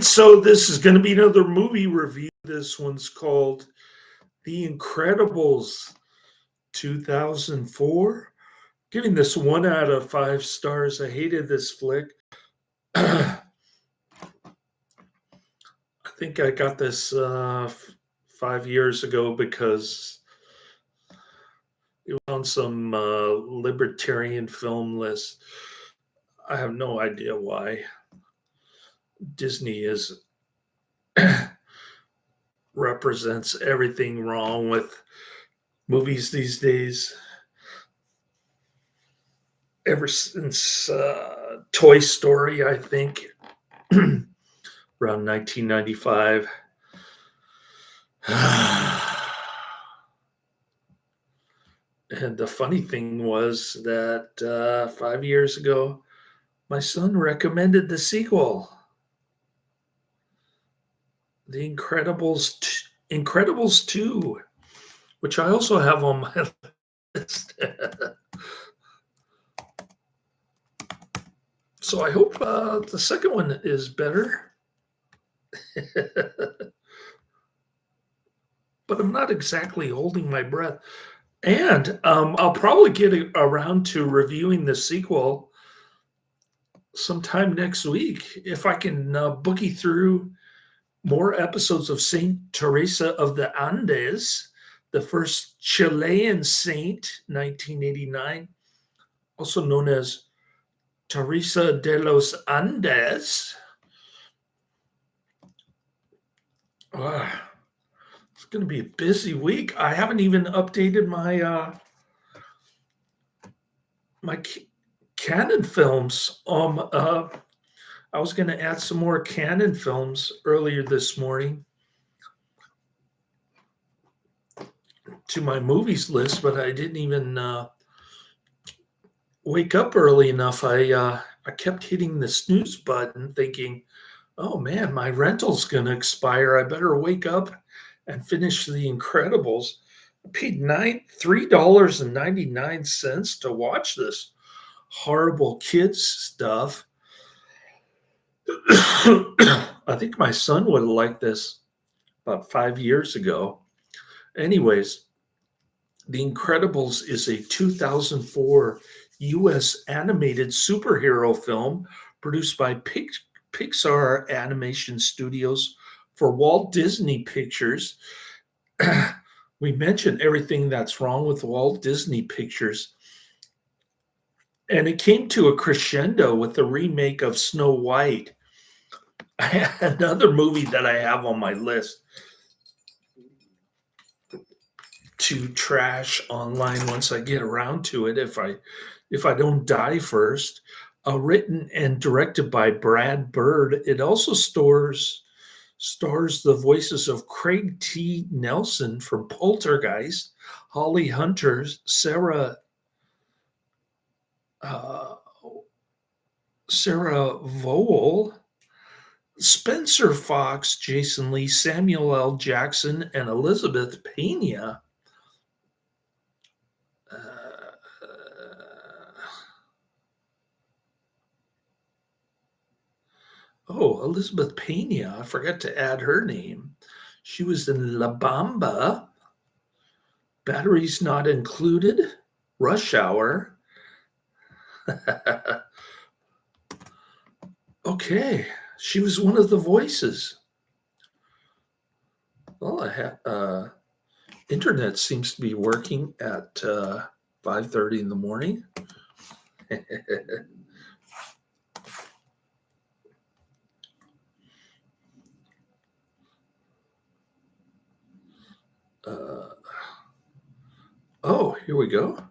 So this is going to be another movie review. This one's called The Incredibles 2004. Giving this 1 out of 5 stars. I hated this flick. I think I got this 5 years ago because it was on some libertarian film list. I have no idea why. Disney is represents everything wrong with movies these days. Ever since Toy Story, I think, around 1995. And the funny thing was that 5 years ago, my son recommended the sequel, The Incredibles 2, which I also have on my list. So I hope the second one is better. But I'm not exactly holding my breath. And I'll probably get around to reviewing the sequel sometime next week if I can boogie through more episodes of Saint Teresa of the Andes, the first Chilean saint, 1989, also known as Teresa de los Andes. It's going to be a busy week. I haven't even updated my my Canon films. I was going to add some more Canon films earlier this morning to my movies list, but I didn't even wake up early enough. I kept hitting the snooze button thinking, oh man, my rental's going to expire. I better wake up and finish The Incredibles. I paid $3.99 to watch this horrible kids stuff. I think my son would have liked this about 5 years ago. Anyways, The Incredibles is a 2004 U.S. animated superhero film produced by Pixar Animation Studios for Walt Disney Pictures. We mentioned everything that's wrong with Walt Disney Pictures. And it came to a crescendo with the remake of Snow White. Another movie that I have on my list to trash online once I get around to it, if I don't die first. Written and directed by Brad Bird. It also stars the voices of Craig T. Nelson from Poltergeist, Holly Hunter, Sarah Vowell, Spencer Fox, Jason Lee, Samuel L. Jackson, and Elizabeth Peña. Elizabeth Peña. I forgot to add her name. She was in La Bamba, Batteries Not Included, Rush Hour. Okay, she was one of the voices. Well, internet seems to be working at 5:30 in the morning. Here we go.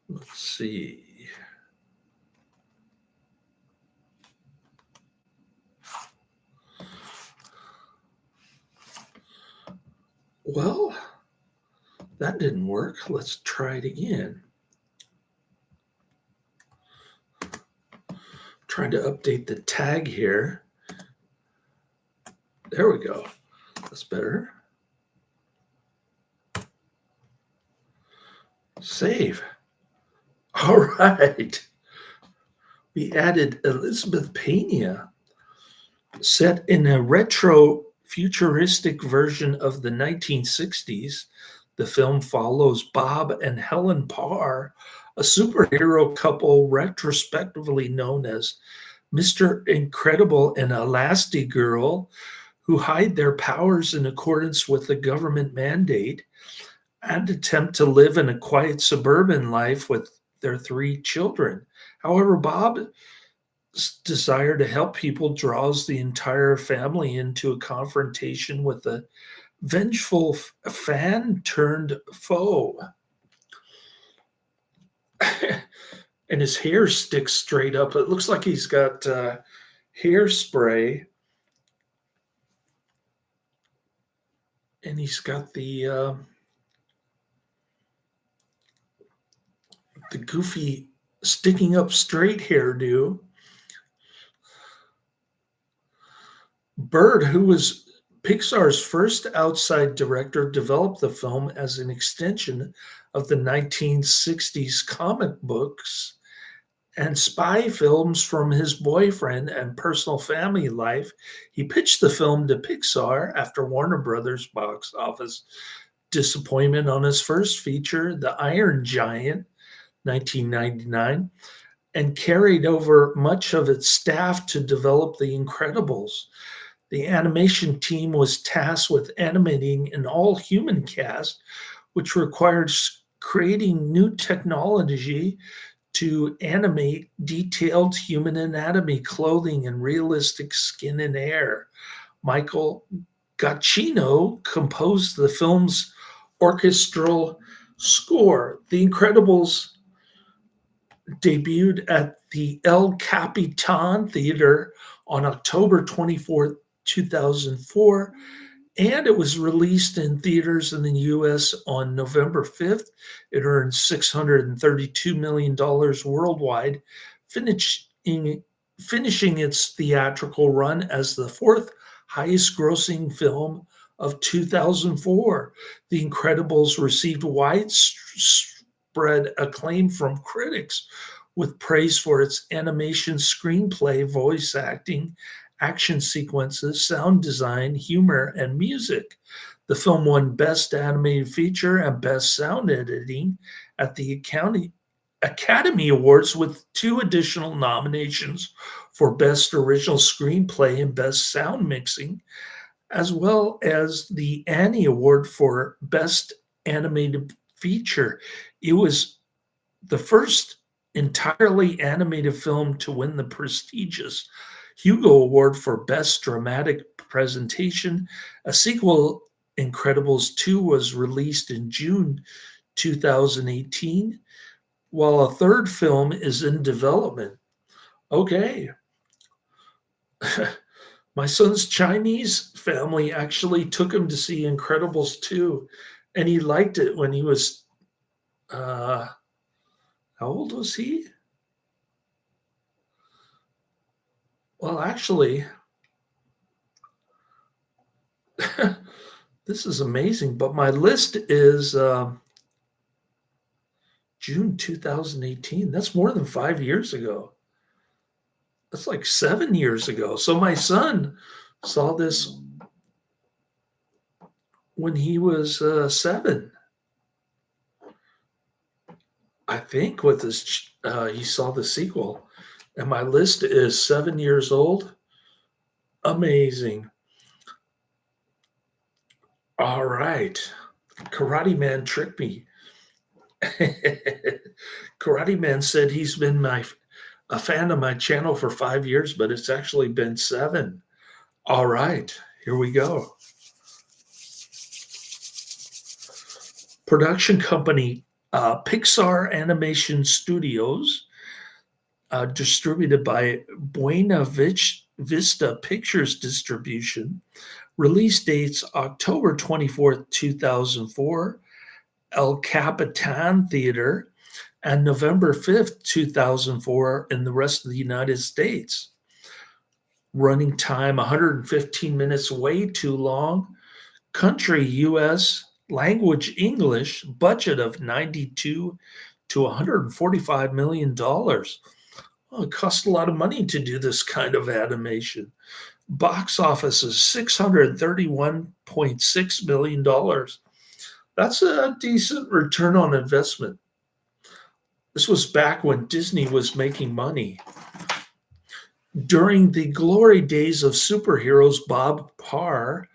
Let's see. Well, that didn't work. Let's try it again. Trying to update the tag here. There we go. That's better. Save. All right. We added Elizabeth Peña, set in a retro futuristic version of the 1960s. The film follows Bob and Helen Parr, a superhero couple retrospectively known as Mr. Incredible and Elastigirl, who hide their powers in accordance with the government mandate and attempt to live in a quiet suburban life with their three children. However, Bob's desire to help people draws the entire family into a confrontation with a vengeful fan turned foe. And his hair sticks straight up. It looks like he's got hairspray, and he's got the goofy sticking up straight hairdo. Bird, who was Pixar's first outside director, developed the film as an extension of the 1960s comic books and spy films from his boyfriend and personal family life. He pitched the film to Pixar after Warner Brothers box office disappointment on his first feature, The Iron Giant, 1999, and carried over much of its staff to develop The Incredibles. The animation team was tasked with animating an all-human cast, which required creating new technology to animate detailed human anatomy, clothing, and realistic skin and hair. Michael Giacchino composed the film's orchestral score. The Incredibles debuted at the El Capitan Theater on October 24th, 2004, and it was released in theaters in the US on November 5th. It earned $632 million worldwide, finishing its theatrical run as the fourth highest grossing film of 2004. The Incredibles received widespread acclaim from critics, with praise for its animation, screenplay, voice acting, action sequences, sound design, humor, and music. The film won Best Animated Feature and Best Sound Editing at the Academy Awards, with 2 additional nominations for Best Original Screenplay and Best Sound Mixing, as well as the Annie Award for Best Animated Feature. It was the first entirely animated film to win the prestigious Hugo Award for Best Dramatic Presentation. A sequel, Incredibles 2, was released in June 2018, while a third film is in development. Okay. My son's Chinese family actually took him to see Incredibles 2, and he liked it when he was, how old was he? Well, actually, this is amazing, but my list is June 2018. That's more than 5 years ago. That's like 7 years ago. So my son saw this when he was 7. I think with his, he saw the sequel. And my list is 7 years old. Amazing. All right. Karate Man tricked me. Karate Man said he's been a fan of my channel for 5 years, but it's actually been 7. All right, here we go. Production company Pixar Animation Studios, distributed by Buena Vista Pictures Distribution. Release dates October 24th, 2004, El Capitan Theater, and November 5th, 2004 in the rest of the United States. Running time 115 minutes, way too long. Country US, language English, budget of $92 to $145 million. Well, it cost a lot of money to do this kind of animation. Box office is $631.6 million. That's a decent return on investment. This was back when Disney was making money. During the glory days of superheroes, Bob Parr,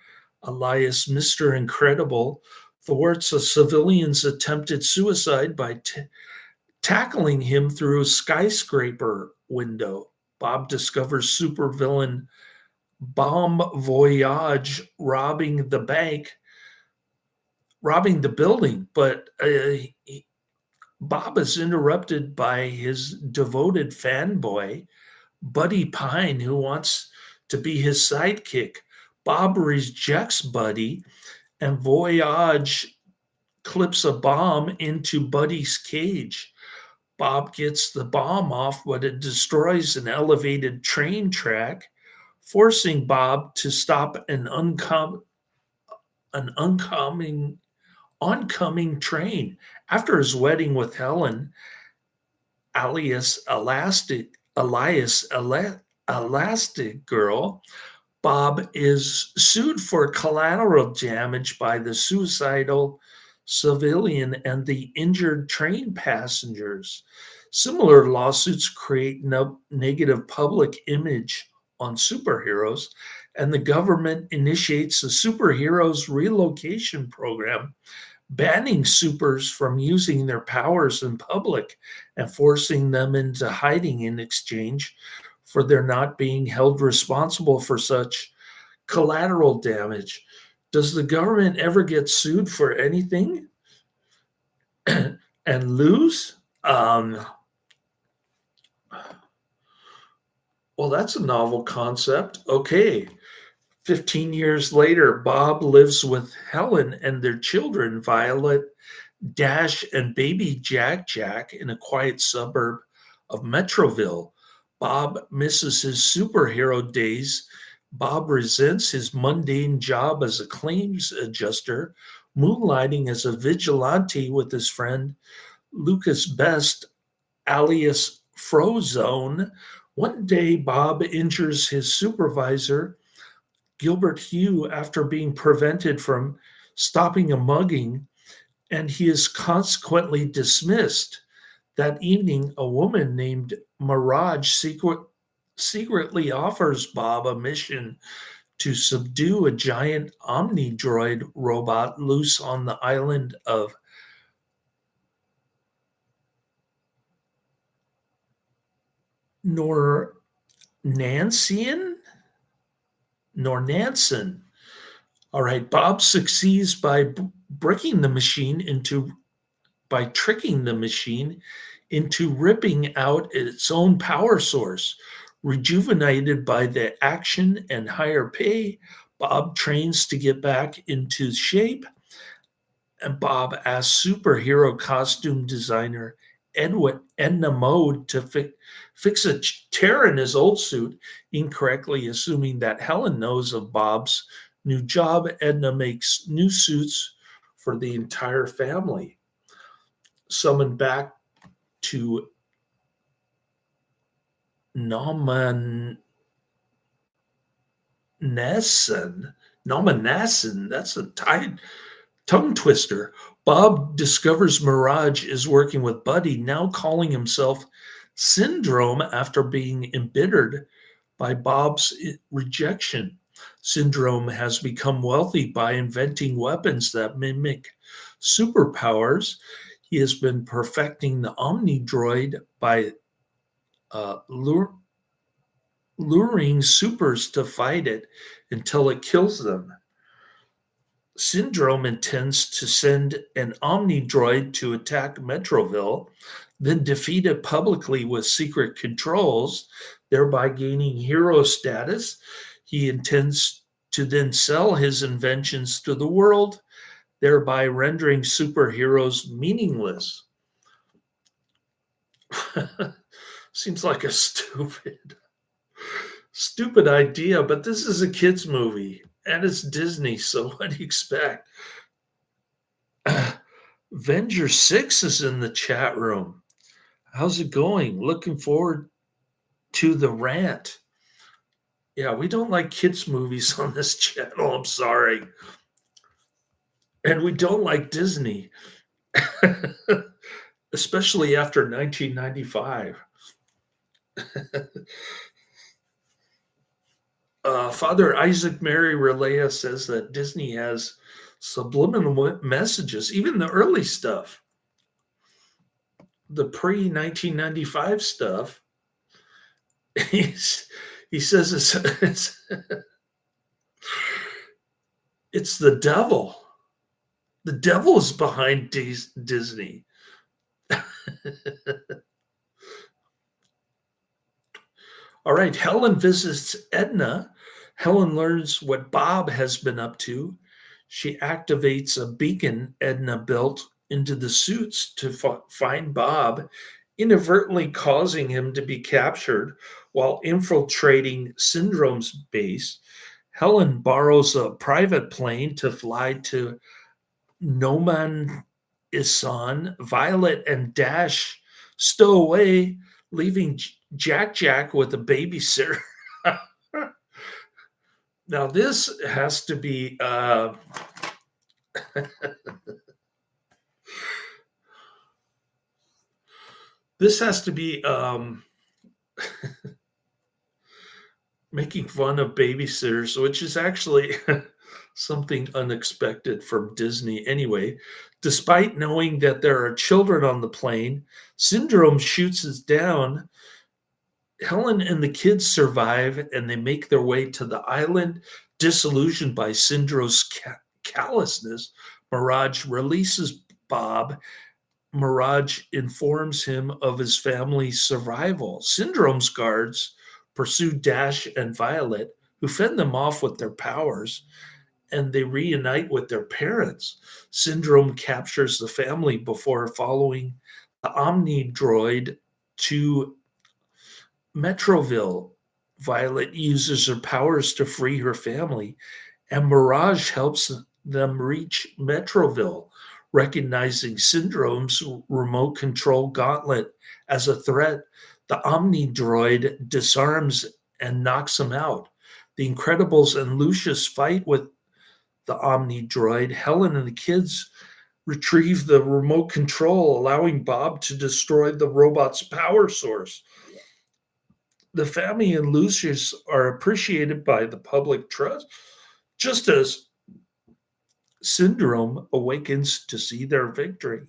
alias Mr. Incredible, thwarts a civilian's attempted suicide by tackling him through a skyscraper window. Bob discovers supervillain Bomb Voyage robbing the building, but Bob is interrupted by his devoted fanboy, Buddy Pine, who wants to be his sidekick. Bob rejects Buddy, and Voyage clips a bomb into Buddy's cage. Bob gets the bomb off, but it destroys an elevated train track, forcing Bob to stop an oncoming train. After his wedding with Helen, alias Elastic Girl, Bob is sued for collateral damage by the suicidal civilian and the injured train passengers. Similar lawsuits create negative public image on superheroes, and the government initiates a superheroes relocation program, banning supers from using their powers in public and forcing them into hiding in exchange for their not being held responsible for such collateral damage. Does the government ever get sued for anything and lose? Well, that's a novel concept. Okay. 15 years later, Bob lives with Helen and their children, Violet, Dash, and baby Jack in a quiet suburb of Metroville. Bob misses his superhero days. Bob resents his mundane job as a claims adjuster, moonlighting as a vigilante with his friend Lucas Best, alias Frozone. One day, Bob injures his supervisor, Gilbert Hugh, after being prevented from stopping a mugging, and he is consequently dismissed. That evening, a woman named Mirage secretly offers Bob a mission to subdue a giant omnidroid robot loose on the island of Nornansen. All right, Bob succeeds by tricking the machine into ripping out its own power source. Rejuvenated by the action and higher pay, Bob trains to get back into shape, and Bob asks superhero costume designer Edna Mode to fix a tear in his old suit, incorrectly assuming that Helen knows of Bob's new job. Edna makes new suits for the entire family. Summoned back to Nomanassan, that's a tongue twister. Bob discovers Mirage is working with Buddy, now calling himself Syndrome after being embittered by Bob's rejection. Syndrome has become wealthy by inventing weapons that mimic superpowers. He has been perfecting the Omnidroid by luring supers to fight it until it kills them. Syndrome intends to send an Omnidroid to attack Metroville, then defeat it publicly with secret controls, thereby gaining hero status. He intends to then sell his inventions to the world, thereby rendering superheroes meaningless. Seems like a stupid idea, but this is a kid's movie and it's Disney, so what do you expect? Avenger 6 is in the chat room. How's it going? Looking forward to the rant. Yeah, we don't like kids' movies on this channel. I'm sorry. And we don't like Disney, especially after 1995. Father Isaac Mary Relea says that Disney has subliminal messages, even the early stuff, the pre 1995 stuff. He says it's the devil. The devil is behind Disney. All right, Helen visits Edna. Helen learns what Bob has been up to. She activates a beacon Edna built into the suits to find Bob, inadvertently causing him to be captured while infiltrating Syndrome's base. Helen borrows a private plane to fly to Noman Isan. Violet and Dash stow away, leaving Jack with a babysitter. Now this has to be making fun of babysitters, which is actually something unexpected from Disney anyway. Despite knowing that there are children on the plane, Syndrome shoots us down. Helen and the kids survive and they make their way to the island, disillusioned by Syndrome's callousness. Mirage releases Bob. Mirage informs him of his family's survival. Syndrome's guards pursue Dash and Violet, who fend them off with their powers, and they reunite with their parents. Syndrome captures the family before following the Omni droid to Metroville. Violet uses her powers to free her family, and Mirage helps them reach Metroville. Recognizing Syndrome's remote control gauntlet as a threat, the Omni droid disarms and knocks him out. The Incredibles and Lucius fight with the Omni droid. Helen and the kids retrieve the remote control, allowing Bob to destroy the robot's power source. The family and Lucius are appreciated by the public trust, just as Syndrome awakens to see their victory.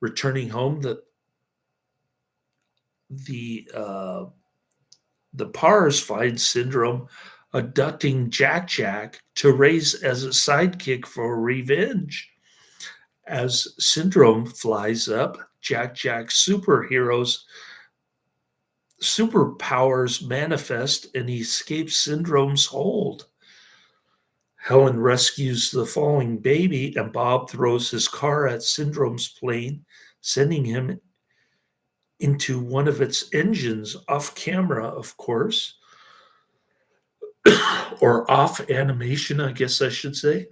Returning home, the Pars find Syndrome abducting Jack to raise as a sidekick for revenge. As Syndrome flies up, Jack's superpowers manifest and he escapes Syndrome's hold. Helen rescues the falling baby and Bob throws his car at Syndrome's plane, sending him into one of its engines off camera, of course, or off animation, I guess I should say.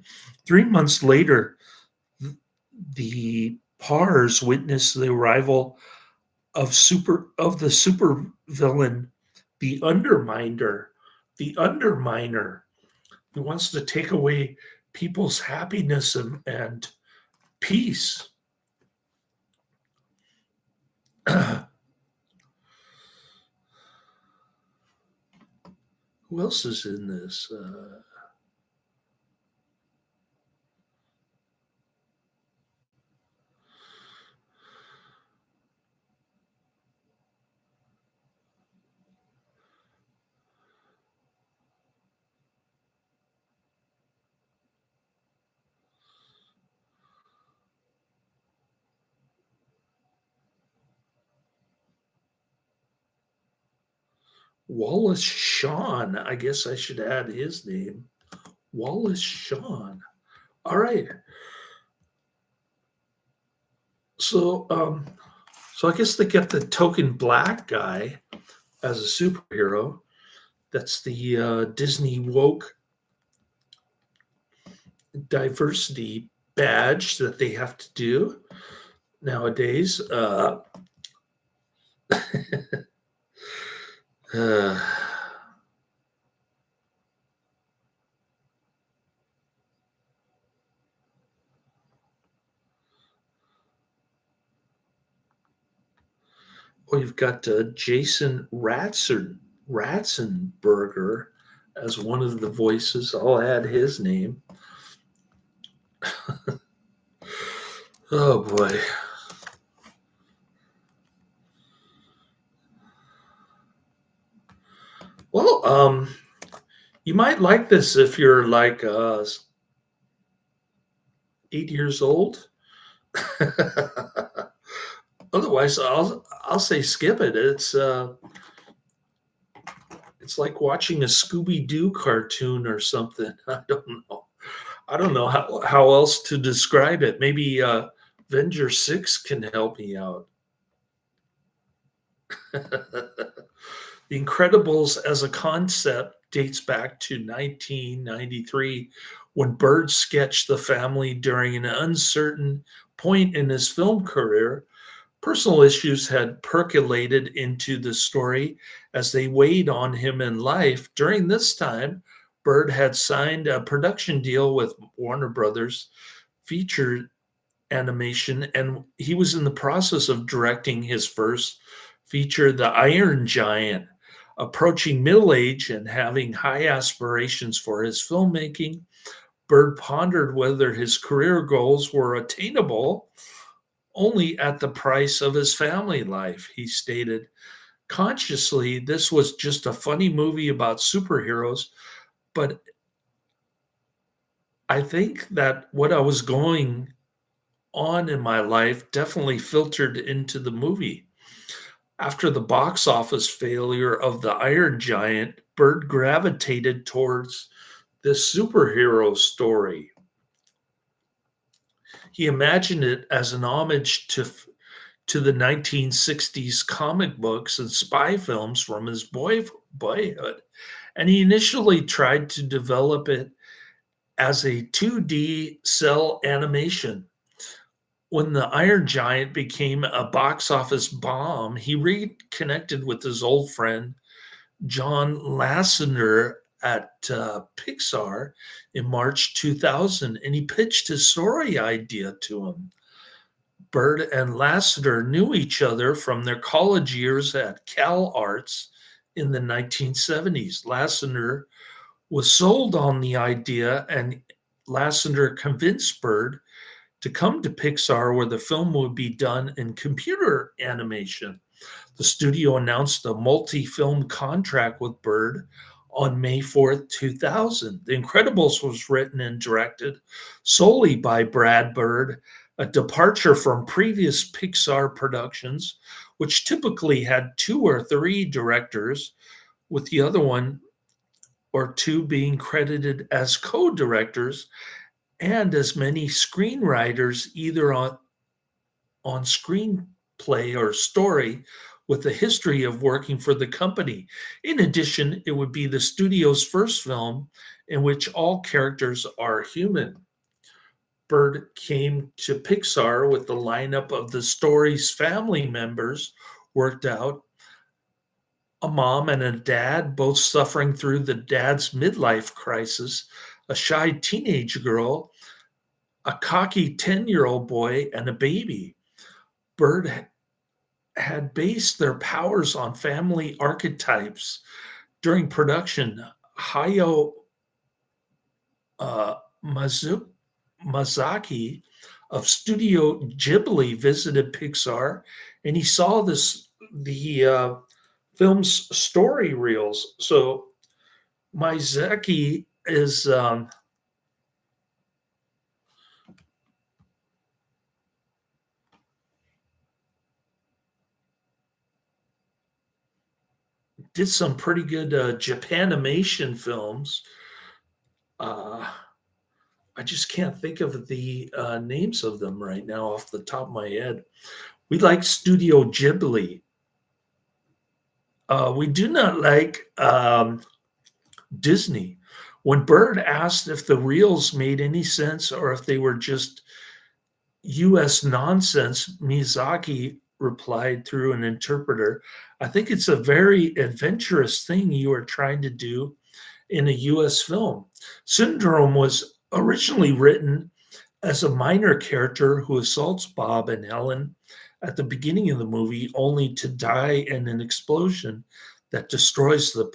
3 months later, the Pars witness the arrival of the super villain, the Underminer. The Underminer, who wants to take away people's happiness and peace. Who else is in this? Wallace Shawn. I guess I should add his name. Wallace Shawn. All right. So I guess they get the token black guy as a superhero. That's the Disney woke diversity badge that they have to do nowadays. Uh, well, you've got Jason Ratzenberger as one of the voices. I'll add his name. Oh boy. Well, you might like this if you're like 8 years old. Otherwise, I'll say skip it. It's like watching a Scooby Doo cartoon or something. I don't know. I don't know how else to describe it. Maybe Avenger 6 can help me out. The Incredibles as a concept dates back to 1993 when Bird sketched the family during an uncertain point in his film career. Personal issues had percolated into the story as they weighed on him in life. During this time, Bird had signed a production deal with Warner Brothers feature animation, and he was in the process of directing his first feature, The Iron Giant. Approaching middle age and having high aspirations for his filmmaking, Bird pondered whether his career goals were attainable only at the price of his family life. He stated, consciously, this was just a funny movie about superheroes, but I think that what I was going on in my life definitely filtered into the movie. After the box office failure of The Iron Giant, Bird gravitated towards this superhero story. He imagined it as an homage to the 1960s comic books and spy films from his boyhood. And he initially tried to develop it as a 2D cell animation. When The Iron Giant became a box office bomb, he reconnected with his old friend, John Lasseter, at Pixar in March 2000, and he pitched his story idea to him. Bird and Lasseter knew each other from their college years at Cal Arts in the 1970s. Lasseter was sold on the idea, and Lasseter convinced Bird to come to Pixar, where the film would be done in computer animation. The studio announced a multi film contract with Bird on May 4th, 2000. The Incredibles was written and directed solely by Brad Bird, a departure from previous Pixar productions, which typically had 2 or 3 directors, with the other one or two being credited as co directors, and as many screenwriters either on screenplay or story with a history of working for the company. In addition, it would be the studio's first film in which all characters are human. Bird came to Pixar with the lineup of the story's family members worked out: a mom and a dad, both suffering through the dad's midlife crisis, a shy teenage girl, a cocky 10-year-old boy, and a baby. Bird had based their powers on family archetypes. During production, Hayao uh, Mazu- Miyazaki of Studio Ghibli visited Pixar, and he saw the film's story reels. So Miyazaki is did some pretty good Japanimation films. Uh, I just can't think of the names of them right now off the top of my head. We like Studio Ghibli. We do not like Disney. When Bird asked if the reels made any sense or if they were just US nonsense, Miyazaki replied through an interpreter, I think it's a very adventurous thing you are trying to do in a US film. Syndrome was originally written as a minor character who assaults Bob and Helen at the beginning of the movie, only to die in an explosion that destroys the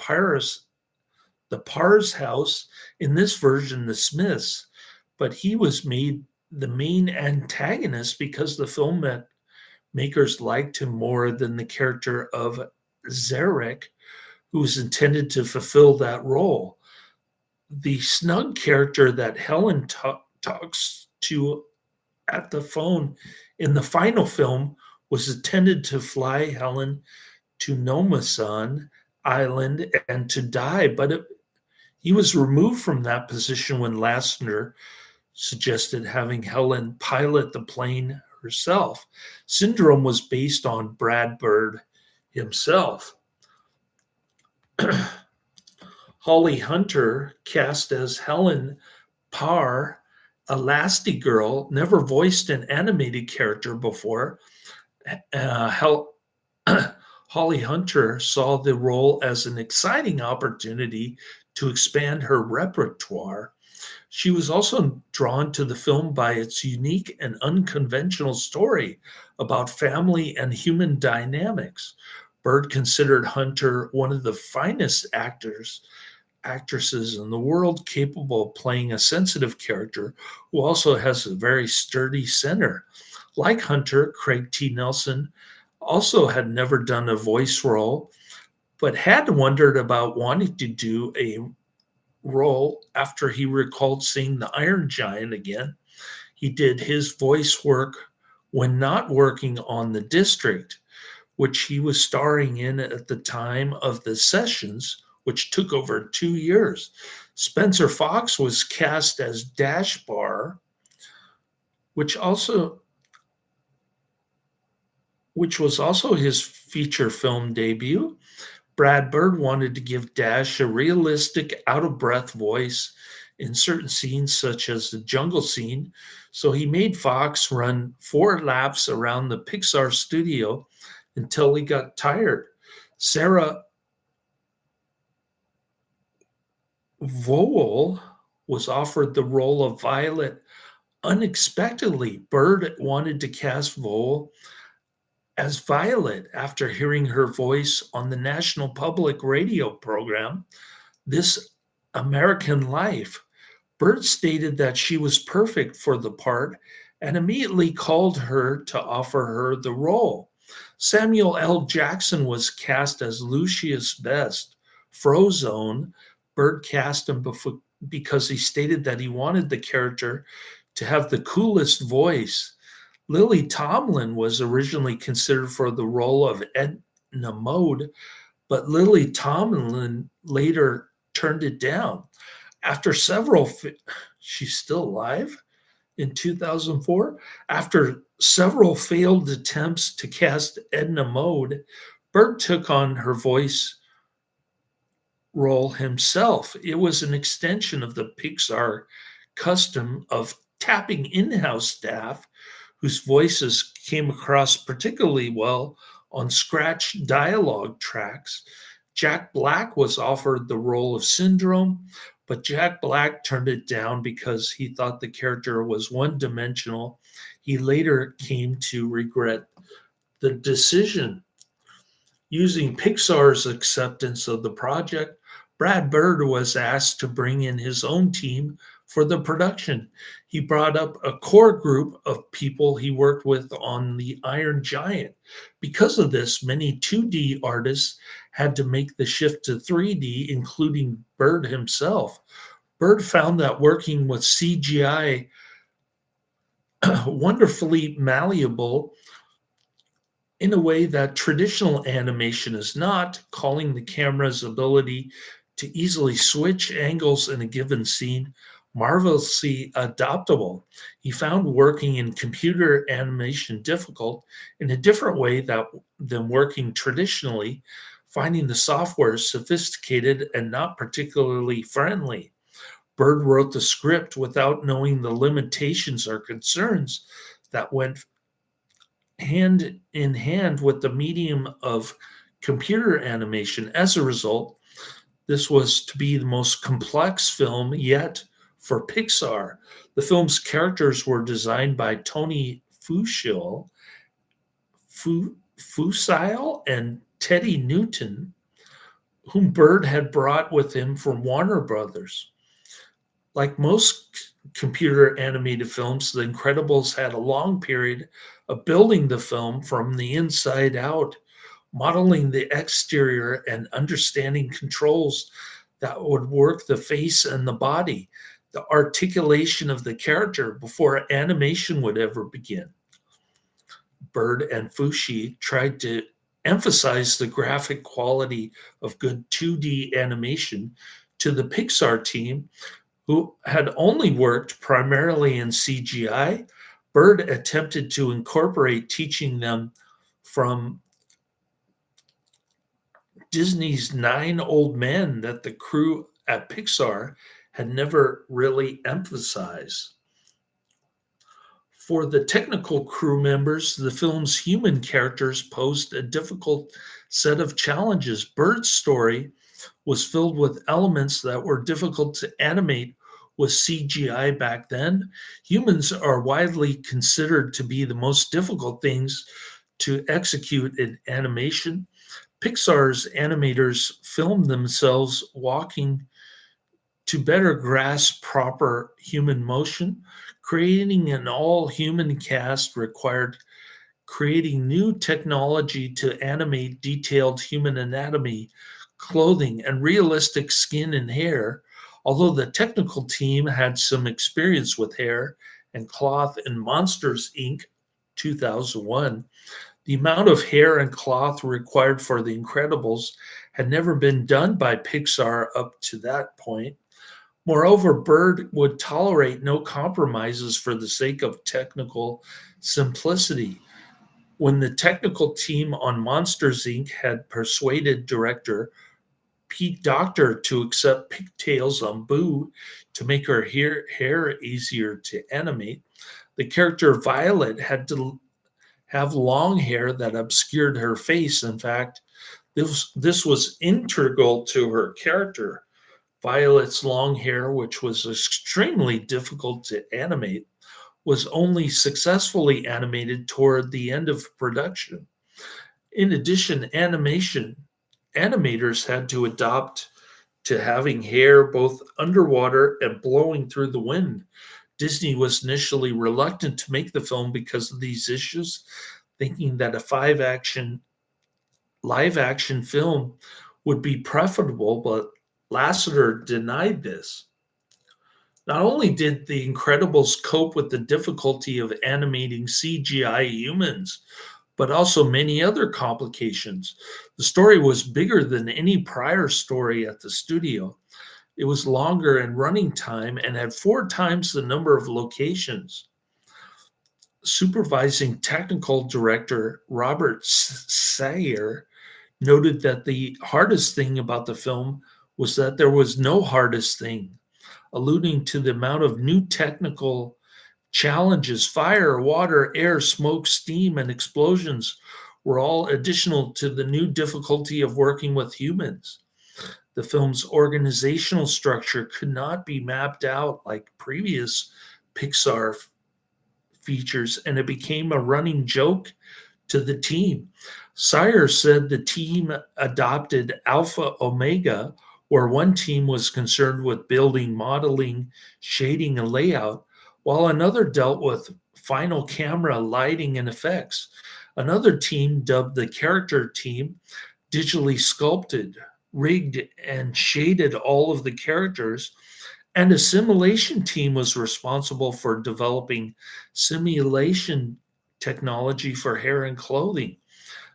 Parr's house, in this version, the Smiths. But he was made the main antagonist because the filmmakers liked him more than the character of Zarek, who was intended to fulfill that role. The snug character that Helen talks to at the phone in the final film was intended to fly Helen to Nomasan Island and to die, but he was removed from that position when Lassner suggested having Helen pilot the plane herself. Syndrome was based on Brad Bird himself. Holly Hunter, cast as Helen Parr, Elastigirl, never voiced an animated character before. Holly Hunter saw the role as an exciting opportunity to expand her repertoire. She was also drawn to the film by its unique and unconventional story about family and human dynamics. Bird considered Hunter one of the finest actresses in the world, capable of playing a sensitive character who also has a very sturdy center. Like Hunter, Craig T. Nelson also had never done a voice role, but had wondered about wanting to do a role after he recalled seeing the Iron Giant again. He did his voice work when not working on The District, which he was starring in at the time of the sessions, which took over 2 years. Spencer Fox was cast as Dashbar, which was also his feature film debut. Brad Bird wanted to give Dash a realistic, out-of-breath voice in certain scenes, such as the jungle scene, so he made Fox run 4 laps around the Pixar studio until he got tired. Sarah Vowell was offered the role of Violet unexpectedly. Bird wanted to cast Vowell as Violet after hearing her voice on the National Public Radio program, This American Life. Bird stated that she was perfect for the part and immediately called her to offer her the role. Samuel L. Jackson was cast as Lucius Best, Frozone. Bird cast him because he stated that he wanted the character to have the coolest voice. Lily Tomlin was originally considered for the role of Edna Mode, but Lily Tomlin later turned it down. After she's still alive in 2004. After several failed attempts to cast Edna Mode, Bird took on her voice role himself. It was an extension of the Pixar custom of tapping in-house staff whose voices came across particularly well on scratch dialogue tracks. Jack Black was offered the role of Syndrome, but Jack Black turned it down because he thought the character was one-dimensional. He later came to regret the decision. Using Pixar's acceptance of the project, Brad Bird was asked to bring in his own team for the production. He brought up a core group of people he worked with on the Iron Giant. Because of this, many 2D artists had to make the shift to 3D, including Bird himself. Bird found that working with CGI wonderfully malleable in a way that traditional animation is not, calling the camera's ability to easily switch angles in a given scene marvelously adaptable. He found working in computer animation difficult in a different way than working traditionally, finding the software sophisticated and not particularly friendly. Bird wrote the script without knowing the limitations or concerns that went hand in hand with the medium of computer animation. As a result, this was to be the most complex film yet for Pixar. The film's characters were designed by Tony Fucile and Teddy Newton, whom Bird had brought with him from Warner Brothers. Like most computer animated films, The Incredibles had a long period of building the film from the inside out, modeling the exterior and understanding controls that would work the face and the body, the articulation of the character before animation would ever begin. Bird and Fushi tried to emphasize the graphic quality of good 2D animation to the Pixar team, who had only worked primarily in CGI. Bird attempted to incorporate teaching them from Disney's 9 Old Men that the crew at Pixar had never really emphasized. For the technical crew members, the film's human characters posed a difficult set of challenges. Bird's story was filled with elements that were difficult to animate with CGI back then. Humans are widely considered to be the most difficult things to execute in animation. Pixar's animators filmed themselves walking to better grasp proper human motion. Creating an all-human cast required creating new technology to animate detailed human anatomy, clothing, and realistic skin and hair. Although the technical team had some experience with hair and cloth in Monsters, Inc. 2001, the amount of hair and cloth required for The Incredibles had never been done by Pixar up to that point. Moreover, Bird would tolerate no compromises for the sake of technical simplicity. When the technical team on Monsters, Inc. had persuaded director Pete Docter to accept pigtails on Boo to make her hair easier to animate, the character Violet had to have long hair that obscured her face. In fact, this was integral to her character. Violet's long hair, which was extremely difficult to animate, was only successfully animated toward the end of production. In addition, animators had to adopt to having hair both underwater and blowing through the wind. Disney was initially reluctant to make the film because of these issues, thinking that a live action film would be preferable, but Lasseter denied this. Not only did The Incredibles cope with the difficulty of animating CGI humans, but also many other complications. The story was bigger than any prior story at the studio. It was longer in running time and had 4 times the number of locations. Supervising technical director Robert Sayer noted that the hardest thing about the film was that there was no hardest thing, alluding to the amount of new technical challenges. Fire, water, air, smoke, steam, and explosions were all additional to the new difficulty of working with humans. The film's organizational structure could not be mapped out like previous Pixar features, and it became a running joke to the team. Sayer said the team adopted Alpha Omega, where one team was concerned with building, modeling, shading, and layout, while another dealt with final camera, lighting, and effects. Another team, dubbed the character team, digitally sculpted, rigged, and shaded all of the characters. And a simulation team was responsible for developing simulation technology for hair and clothing.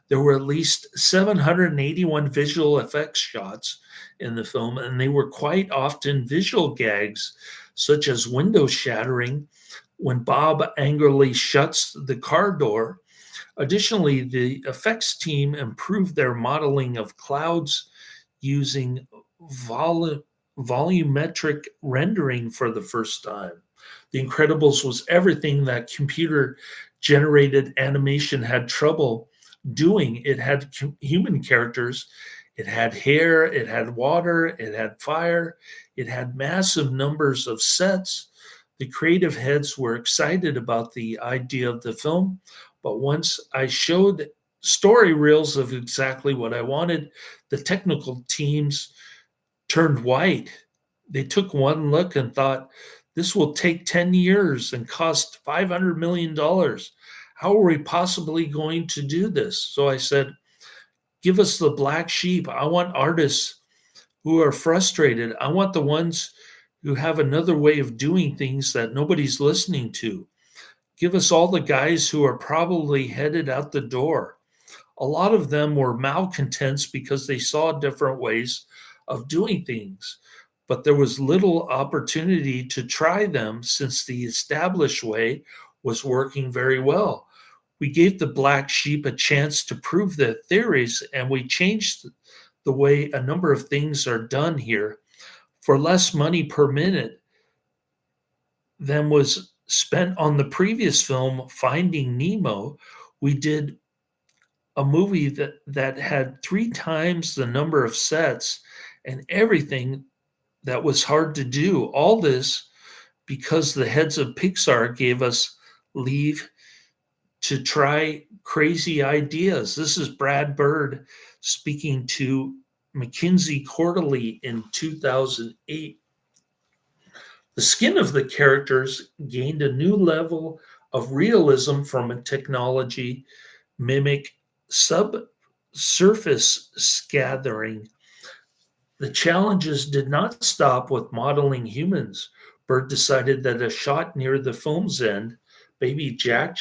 There were at least 781 visual effects shots in the film, and they were quite often visual gags, such as window shattering when Bob angrily shuts the car door. Additionally, the effects team improved their modeling of clouds using volumetric rendering for the first time. The Incredibles was everything that computer generated animation had trouble doing. It had human characters, it had hair, it had water, it had fire, it had massive numbers of sets. The creative heads were excited about the idea of the film, but once I showed story reels of exactly what I wanted, the technical teams turned white. They took one look and thought, this will take 10 years and cost $500 million. How are we possibly going to do this? So I said, give us the black sheep. I want artists who are frustrated. I want the ones who have another way of doing things that nobody's listening to. Give us all the guys who are probably headed out the door. A lot of them were malcontents because they saw different ways of doing things, but there was little opportunity to try them since the established way was working very well. We gave the black sheep a chance to prove their theories, and we changed the way a number of things are done here. For less money per minute than was spent on the previous film, Finding Nemo, we did a movie that had 3 times the number of sets and everything that was hard to do. All this because the heads of Pixar gave us leave to try crazy ideas. This is Brad Bird speaking to McKinsey Quarterly in 2008. The skin of the characters gained a new level of realism from a technology mimic subsurface scattering. The challenges did not stop with modeling humans. Bert decided that a shot near the film's end, baby Jack,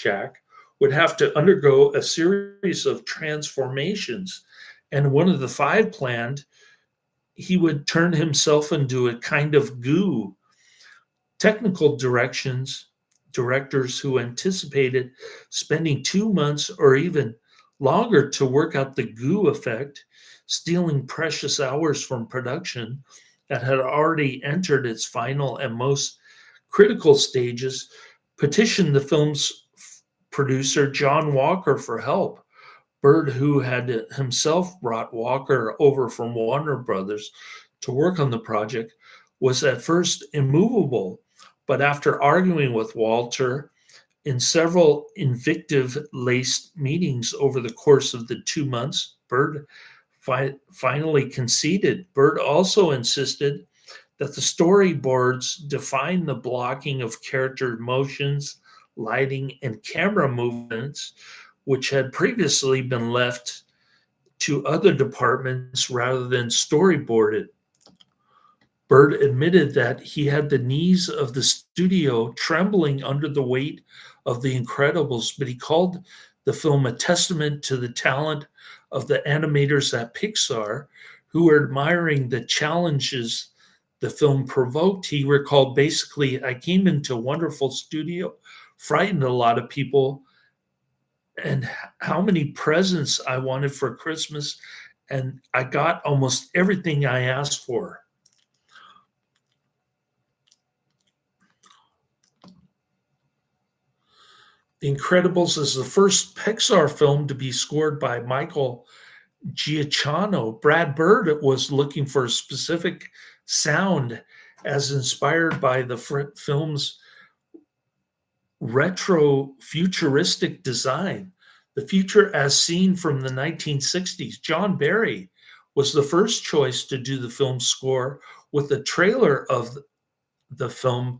would have to undergo a series of transformations. And one of the 5 planned, he would turn himself into a kind of goo. Technical directors who anticipated spending 2 months or even longer to work out the goo effect, stealing precious hours from production that had already entered its final and most critical stages, petitioned the film's producer John Walker for help. Bird, who had himself brought Walker over from Warner Brothers to work on the project, was at first immovable, but after arguing with Walter in several invective laced meetings over the course of the 2 months, Bird finally conceded. Bird also insisted that the storyboards define the blocking of character motions, lighting, and camera movements, which had previously been left to other departments rather than storyboarded. Bird admitted that he had the knees of the studio trembling under the weight of The Incredibles, but he called the film a testament to the talent of the animators at Pixar who were admiring the challenges the film provoked. He recalled, basically, I came into a wonderful studio, frightened a lot of people, and how many presents I wanted for Christmas, and I got almost everything I asked for. The Incredibles is the first Pixar film to be scored by Michael Giacchino. Brad Bird was looking for a specific sound as inspired by the film's retro futuristic design. The future as seen from the 1960s. John Barry was the first choice to do the film score, with the trailer of the film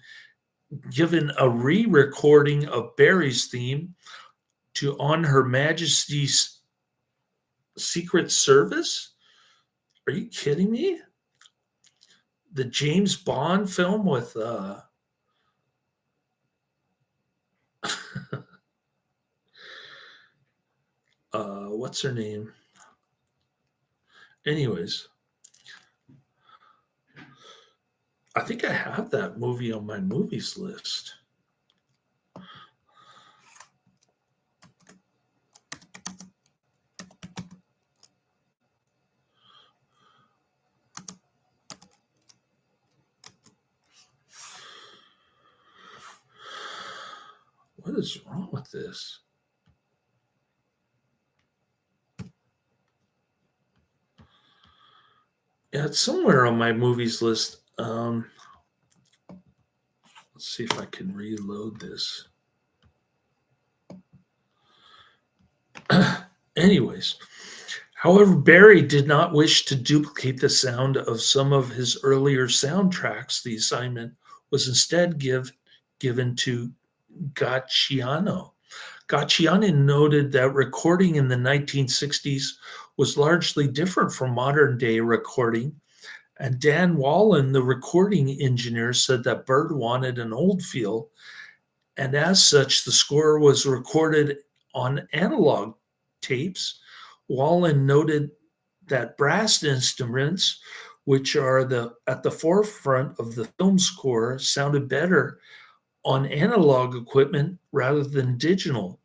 given a re-recording of Barry's theme to On Her Majesty's Secret Service. Are you kidding me? The James Bond film with what's her name? Anyways, I think I have that movie on my movies list. is wrong with this? Yeah, it's somewhere on my movies list. Let's see if I can reload this. Anyways, however, Barry did not wish to duplicate the sound of some of his earlier soundtracks. The assignment was instead given to Giacchino. Giacchino noted that recording in the 1960s was largely different from modern day recording, and Dan Wallen, the recording engineer, said that Bird wanted an old feel, and as such, the score was recorded on analog tapes. Wallen noted that brass instruments, which are at the forefront of the film score, sounded better on analog equipment rather than digital.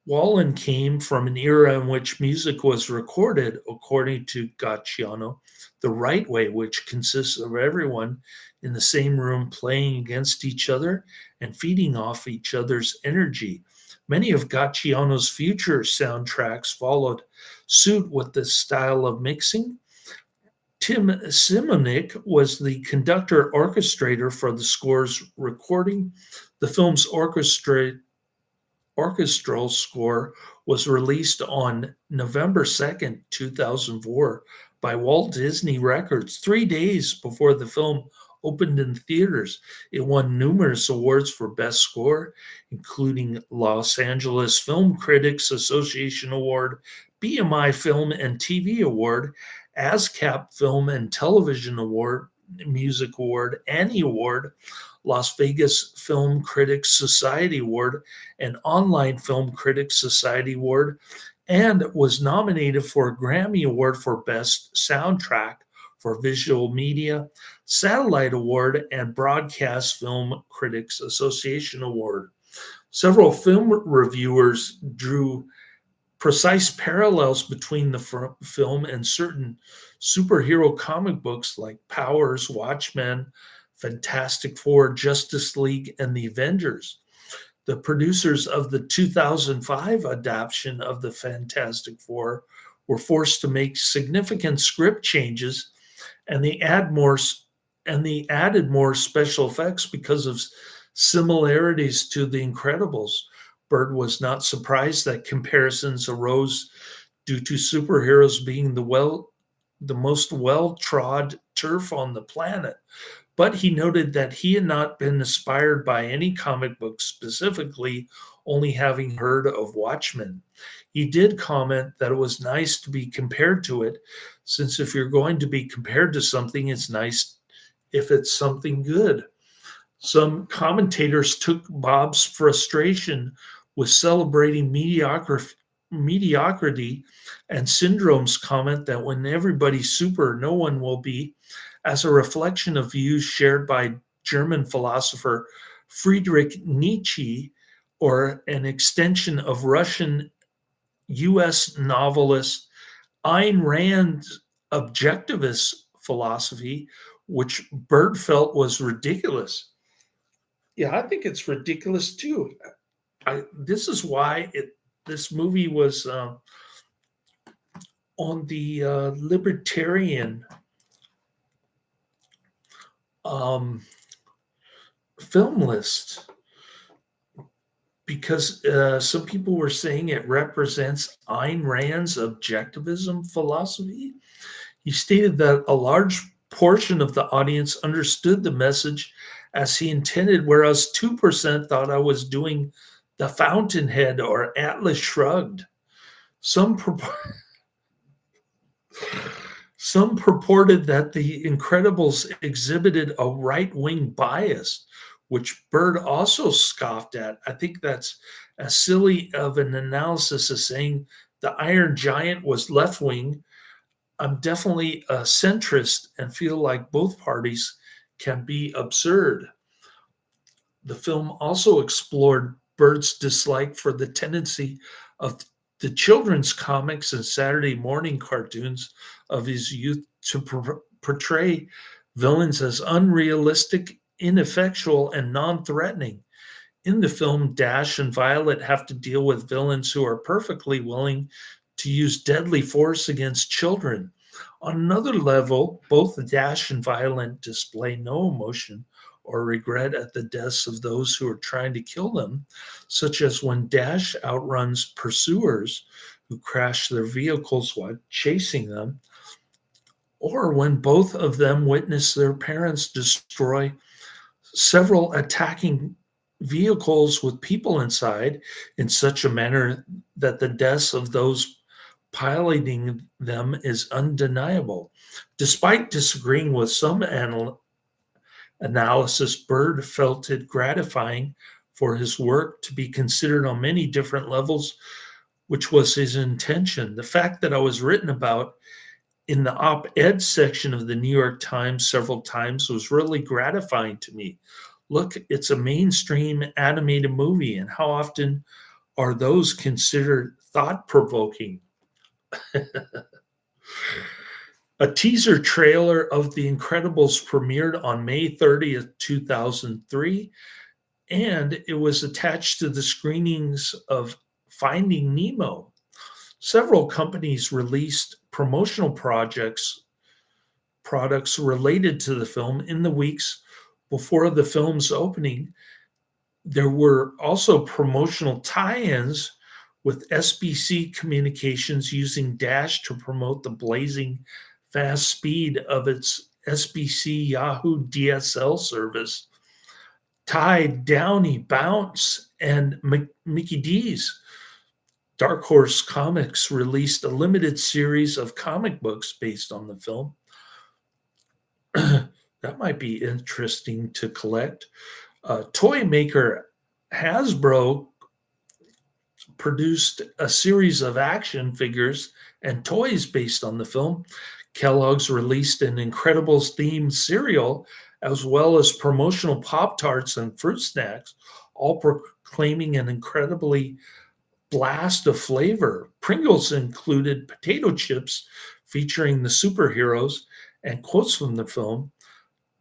Wallen came from an era in which music was recorded, according to Giacchino, the right way, which consists of everyone in the same room playing against each other and feeding off each other's energy. Many of Giacchino's future soundtracks followed suit with this style of mixing. Tim Simonik was the conductor orchestrator for the score's recording. The film's orchestral score was released on November 2nd, 2004 by Walt Disney Records 3 days before the film opened in theaters. It won numerous awards for Best Score, including Los Angeles Film Critics Association Award, BMI Film and TV Award, ASCAP Film and Television Award, Music Award, Annie Award, Las Vegas Film Critics Society Award, and Online Film Critics Society Award, and was nominated for a Grammy Award for Best Soundtrack for Visual Media, Satellite Award, and Broadcast Film Critics Association Award. Several film reviewers drew precise parallels between the film and certain superhero comic books like Powers, Watchmen, Fantastic Four, Justice League, and the Avengers. The producers of the 2005 adaptation of the Fantastic Four were forced to make significant script changes, and they added more special effects because of similarities to The Incredibles. Bird was not surprised that comparisons arose due to superheroes being the most well-trod turf on the planet. But he noted that he had not been inspired by any comic book specifically, only having heard of Watchmen. He did comment that it was nice to be compared to it, since if you're going to be compared to something, it's nice if it's something good. Some commentators took Bob's frustration with celebrating mediocrity and Syndrome's comment that when everybody's super, no one will be, as a reflection of views shared by German philosopher Friedrich Nietzsche, or an extension of Russian US novelist Ayn Rand's objectivist philosophy, which Bird felt was ridiculous. Yeah, I think it's ridiculous too. This is why this movie was on the libertarian film list, because some people were saying it represents Ayn Rand's objectivism philosophy. He stated that a large portion of the audience understood the message as he intended, whereas 2% thought I was doing the Fountainhead or Atlas Shrugged. Some purported that The Incredibles exhibited a right-wing bias, which Bird also scoffed at. I think that's as silly of an analysis as saying the Iron Giant was left-wing. I'm definitely a centrist and feel like both parties can be absurd. The film also explored Bird's dislike for the tendency of the children's comics and Saturday morning cartoons of his youth to portray villains as unrealistic, ineffectual, and non threatening. In the film, Dash and Violet have to deal with villains who are perfectly willing to use deadly force against children. On another level, both Dash and Violet display no emotion or regret at the deaths of those who are trying to kill them, such as when Dash outruns pursuers who crash their vehicles while chasing them, or when both of them witness their parents destroy several attacking vehicles with people inside in such a manner that the deaths of those piloting them is undeniable. Despite disagreeing with some analysis, Bird felt it gratifying for his work to be considered on many different levels, which was his intention. The fact that I was written about in the op-ed section of the New York Times several times was really gratifying to me. Look, it's a mainstream animated movie, and how often are those considered thought-provoking? A teaser trailer of The Incredibles premiered on May 30th, 2003, and it was attached to the screenings of Finding Nemo. Several companies released promotional products related to the film in the weeks before the film's opening. There were also promotional tie-ins with SBC Communications using Dash to promote the blazing fast speed of its SBC Yahoo DSL service. Tide, Downy, Bounce, and Mickey D's. Dark Horse Comics released a limited series of comic books based on the film. That might be interesting to collect. Toy maker Hasbro produced a series of action figures and toys based on the film. Kellogg's released an Incredibles themed cereal, as well as promotional Pop-Tarts and fruit snacks, all proclaiming an incredibly blast of flavor. Pringles included potato chips featuring the superheroes and quotes from the film.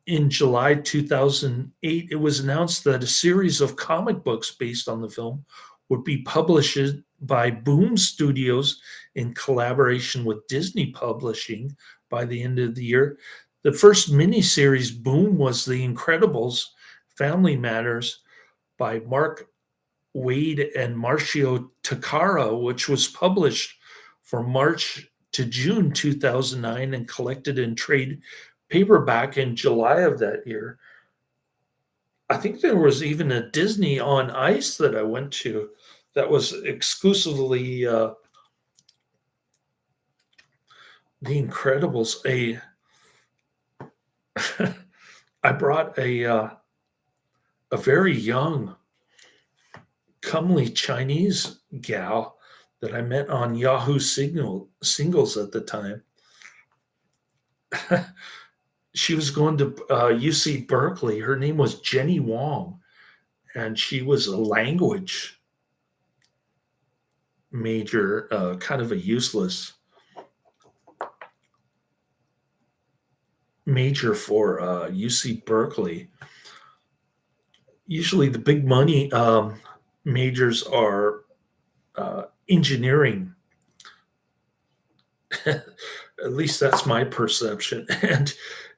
In July 2008, it was announced that a series of comic books based on the film would be published by Boom Studios in collaboration with Disney Publishing by the end of the year. The first miniseries, Boom, was The Incredibles Family Matters by Mark Wade and Marcio Takara, which was published from March to June 2009 and collected in trade paperback in July of that year. I think there was even a Disney on Ice that I went to that was exclusively The Incredibles. I brought a very young, comely Chinese gal that I met on Yahoo Singles at the time. She was going to UC Berkeley. Her name was Jenny Wong, and she was a language major, kind of a useless major for UC Berkeley. Usually the big money majors are engineering. At least that's my perception.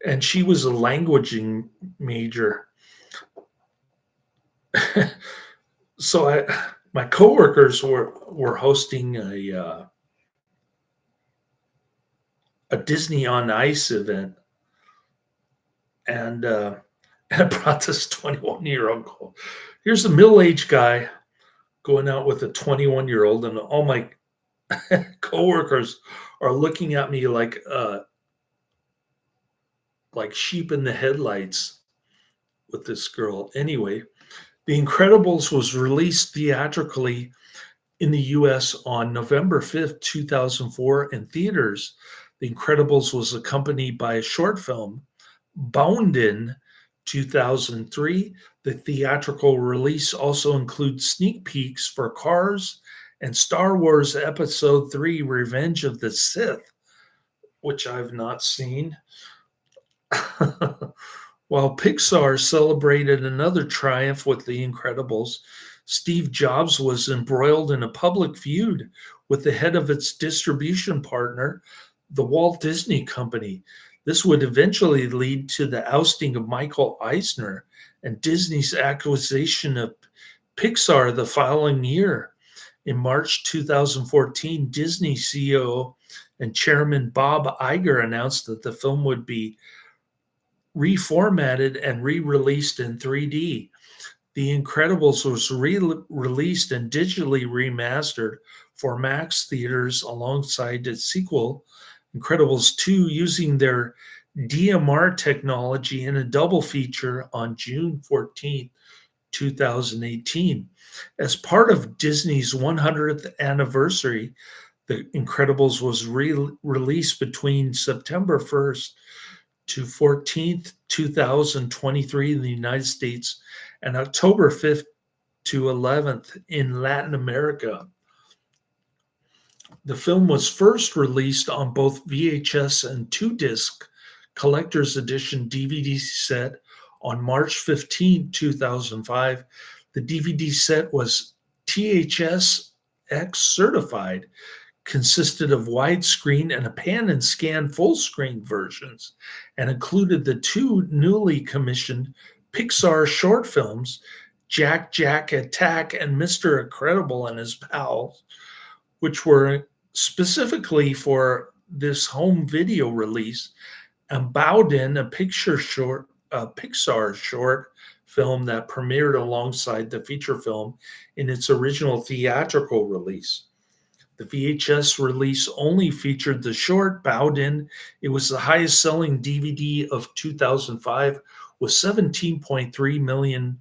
And she was a languaging major. So my coworkers were hosting a Disney on Ice event, and I brought this 21-year-old girl. Here's a middle-aged guy going out with a 21-year-old, and all my coworkers are looking at me like sheep in the headlights with this girl. Anyway, The Incredibles was released theatrically in the US on November 5th, 2004 in theaters. The Incredibles was accompanied by a short film, Bound in 2003. The theatrical release also includes sneak peeks for Cars and Star Wars Episode 3, Revenge of the Sith, which I've not seen. While Pixar celebrated another triumph with The Incredibles, Steve Jobs was embroiled in a public feud with the head of its distribution partner, the Walt Disney Company. This would eventually lead to the ousting of Michael Eisner and Disney's acquisition of Pixar the following year. In March 2014, Disney CEO and chairman Bob Iger announced that the film would be reformatted and re-released in 3D. The Incredibles was released and digitally remastered for Max theaters alongside its sequel, Incredibles 2, using their DMR technology in a double feature on June 14, 2018. As part of Disney's 100th anniversary, The Incredibles was released between September 1st to 14th, 2023 in the United States and October 5th to 11th in Latin America. The film was first released on both VHS and 2-disc collector's edition DVD set on March 15, 2005. The DVD set was THX certified, consisted of widescreen and a pan and scan full screen versions, and included the two newly commissioned Pixar short films, Jack Jack Attack and Mr. Incredible and His Pals, which were specifically for this home video release, and Bowden, a Pixar short film that premiered alongside the feature film in its original theatrical release. The VHS release only featured the short Bowden. It was the highest selling DVD of 2005 with 17.3 million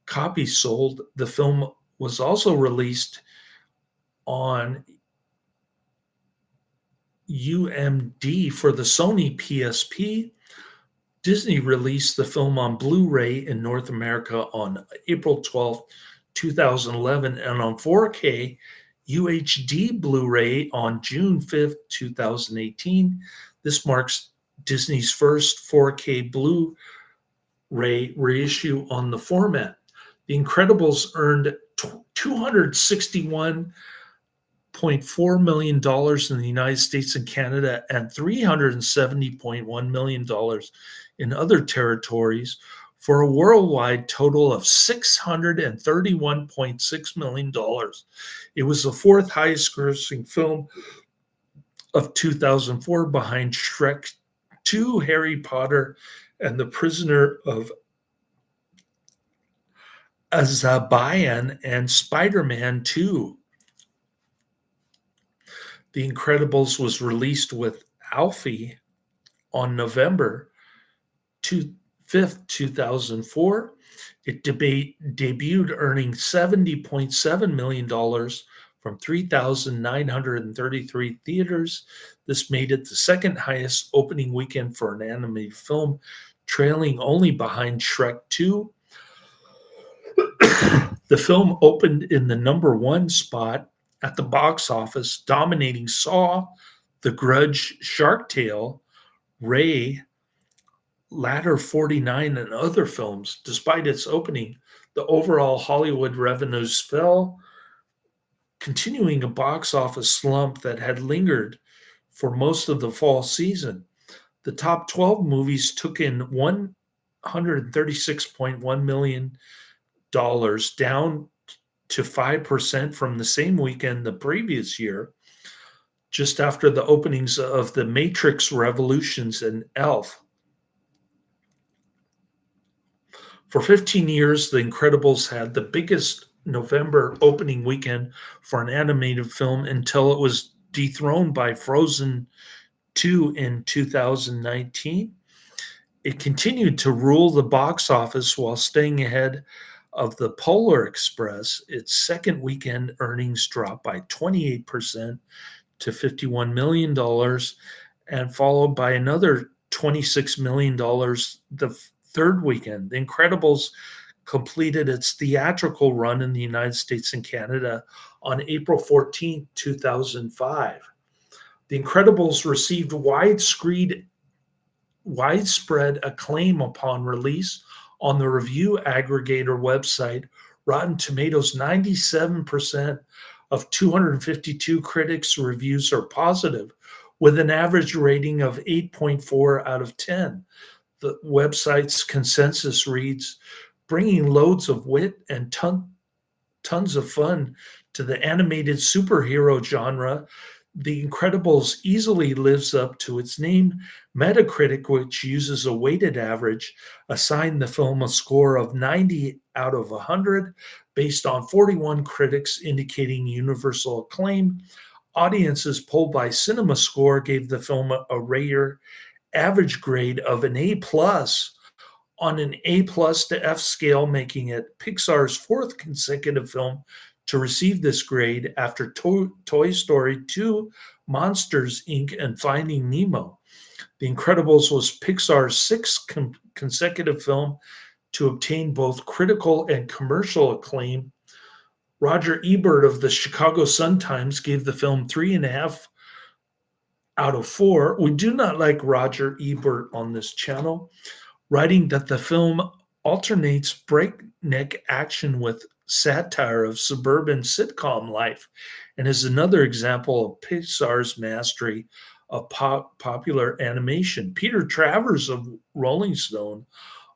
copies sold. The film was also released on UMD for the Sony PSP. Disney released the film on Blu-ray in North America on April 12, 2011, and on 4K UHD Blu-ray on June 5th, 2018. This marks Disney's first 4K Blu-ray reissue on the format. The Incredibles earned $261.4 million in the United States and Canada and $370.1 million in other territories for a worldwide total of $631.6 million. It was the fourth highest grossing film of 2004 behind Shrek 2, Harry Potter, and The Prisoner of Azkaban, and Spider-Man 2. The Incredibles was released with Alfie on November 5th, 2004. It debuted earning $70.7 million from 3,933 theaters. This made it the second highest opening weekend for an animated film, trailing only behind Shrek 2. The film opened in the number one spot at the box office, dominating Saw, The Grudge, Shark Tale, Ray, Ladder 49, and other films. Despite its opening, the overall Hollywood revenues fell, continuing a box office slump that had lingered for most of the fall season. The top 12 movies took in $136.1 million, down to 5% from the same weekend the previous year, just after the openings of The Matrix Revolutions and Elf. For 15 years, The Incredibles had the biggest November opening weekend for an animated film until it was dethroned by Frozen 2 in 2019. It continued to rule the box office while staying ahead of The Polar Express. Its second weekend earnings dropped by 28% to $51 million, and followed by another $26 million the third weekend. The Incredibles completed its theatrical run in the United States and Canada on April 14, 2005. The Incredibles received widescreen widespread acclaim upon release on the review aggregator website Rotten Tomatoes. 97% of 252 critics' reviews are positive, with an average rating of 8.4 out of 10. The website's consensus reads, bringing loads of wit and tons of fun to the animated superhero genre, The Incredibles easily lives up to its name. Metacritic, which uses a weighted average, assigned the film a score of 90 out of 100 based on 41 critics indicating universal acclaim. Audiences polled by CinemaScore gave the film a rare average grade of an A plus on an A plus to F scale, making it Pixar's fourth consecutive film to receive this grade after Toy Story 2, Monsters Inc., and Finding Nemo. The Incredibles was Pixar's sixth consecutive film to obtain both critical and commercial acclaim. Roger Ebert of the Chicago Sun-Times gave the film 3.5 out of 4. We do not like Roger Ebert on this channel, writing that the film alternates breakneck action with satire of suburban sitcom life and is another example of Pixar's mastery of popular animation. Peter Travers of Rolling Stone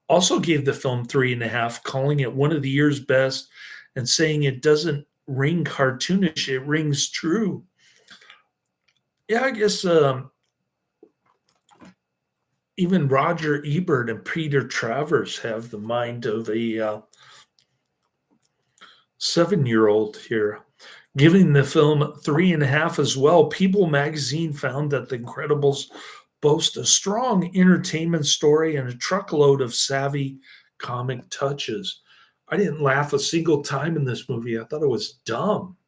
also gave the film 3.5, calling it one of the year's best and saying it doesn't ring cartoonish, it rings true. Yeah, I guess even Roger Ebert and Peter Travers have the mind of a 7-year-old here. Giving the film 3.5 as well, People magazine found that The Incredibles boast a strong entertainment story and a truckload of savvy comic touches. I didn't laugh a single time in this movie. I thought it was dumb.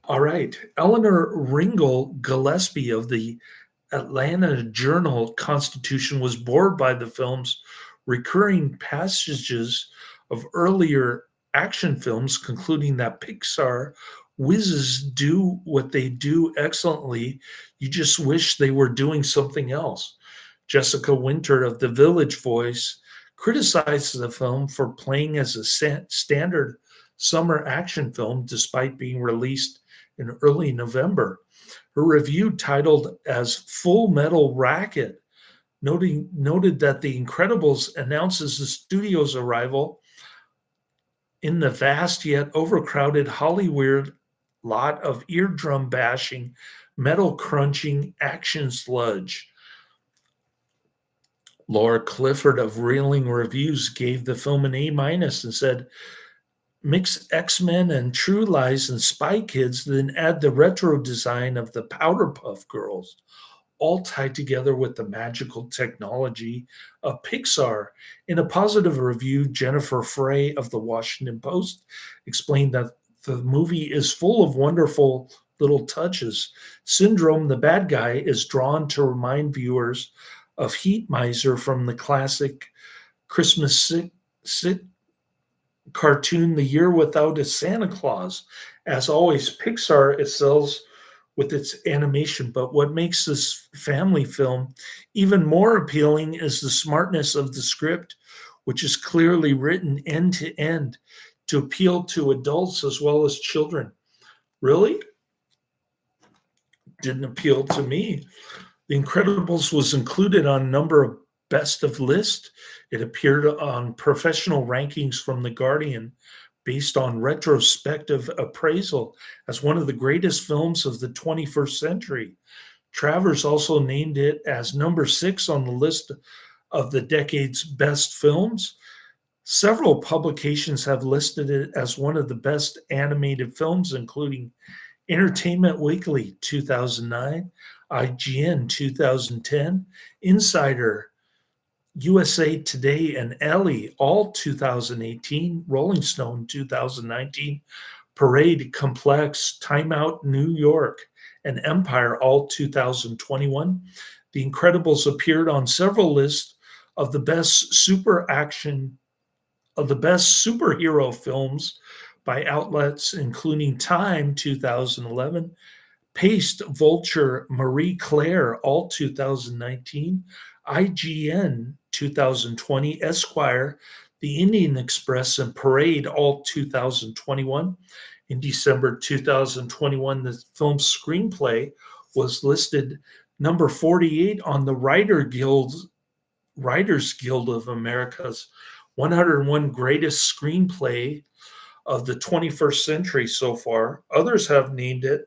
All right. Eleanor Ringel Gillespie of the Atlanta Journal-Constitution was bored by the film's recurring passages of earlier action films, concluding that Pixar whizzes do what they do excellently. You just wish they were doing something else. Jessica Winter of The Village Voice criticized the film for playing as a standard summer action film despite being released in early November. Her review, titled as Full Metal Racket, noted that The Incredibles announces the studio's arrival in the vast yet overcrowded Hollywood lot of eardrum bashing, metal crunching action sludge. Laura Clifford of Reeling Reviews gave the film an A- and said, mix X-Men and True Lies and Spy Kids, then add the retro design of the Powderpuff Girls, all tied together with the magical technology of Pixar. In a positive review, Jennifer Frey of the Washington Post explained that the movie is full of wonderful little touches. Syndrome, the bad guy, is drawn to remind viewers of Heat Miser from the classic Christmas cartoon The Year Without a Santa Claus. As always, Pixar excels with its animation, but what makes this family film even more appealing is the smartness of the script, which is clearly written end to end to appeal to adults as well as children. Really? Didn't appeal to me. The Incredibles was included on a number of best of lists. It appeared on professional rankings from The Guardian based on retrospective appraisal as one of the greatest films of the 21st century. Travers also named it as number 6 on the list of the decade's best films. Several publications have listed it as one of the best animated films, including Entertainment Weekly 2009, IGN 2010, Insider, USA Today, and Ellie all 2018, Rolling Stone 2019, Parade, Complex, Time Out New York, and Empire all 2021. The Incredibles appeared on several lists of the best superhero films by outlets including Time 2011, Paste, Vulture, Marie Claire, all 2019. IGN, 2020. Esquire, The Indian Express, and Parade, all 2021. In December 2021, the film's screenplay was listed number 48 on the Writers Guild of America's 101 Greatest Screenplay of the 21st Century so far. Others have named it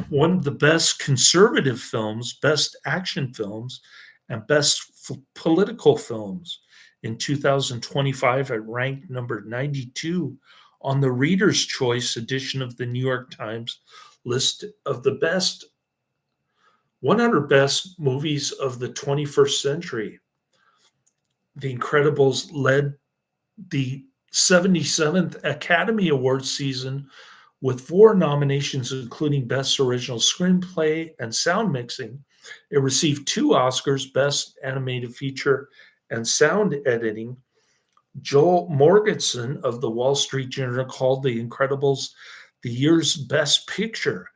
one of the best conservative films, best action films, and best political films. In 2025, it ranked number 92 on the Reader's Choice edition of the New York Times list of the best 100 best movies of the 21st century. The Incredibles led the 77th Academy Awards season with 4 nominations, including Best Original Screenplay and Sound Mixing. It received 2 Oscars, Best Animated Feature and Sound Editing. Joel Morgensen of the Wall Street Journal called The Incredibles the year's best picture.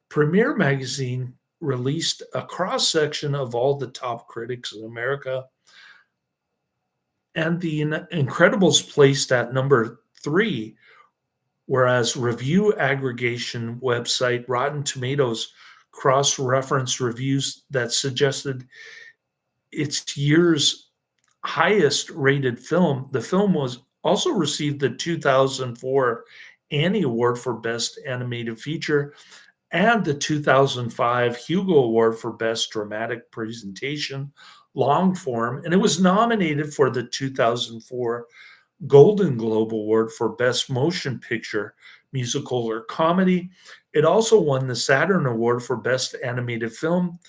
Premiere Magazine released a cross-section of all the top critics in America, and The Incredibles placed at number 3, whereas review aggregation website Rotten Tomatoes cross-referenced reviews that suggested its year's highest rated film. The film was also received the 2004 Annie Award for Best Animated Feature and the 2005 Hugo Award for Best Dramatic Presentation, Long Form, and it was nominated for the 2004 Golden Globe Award for Best Motion Picture, Musical, or Comedy. It also won the Saturn Award for Best Animated Film.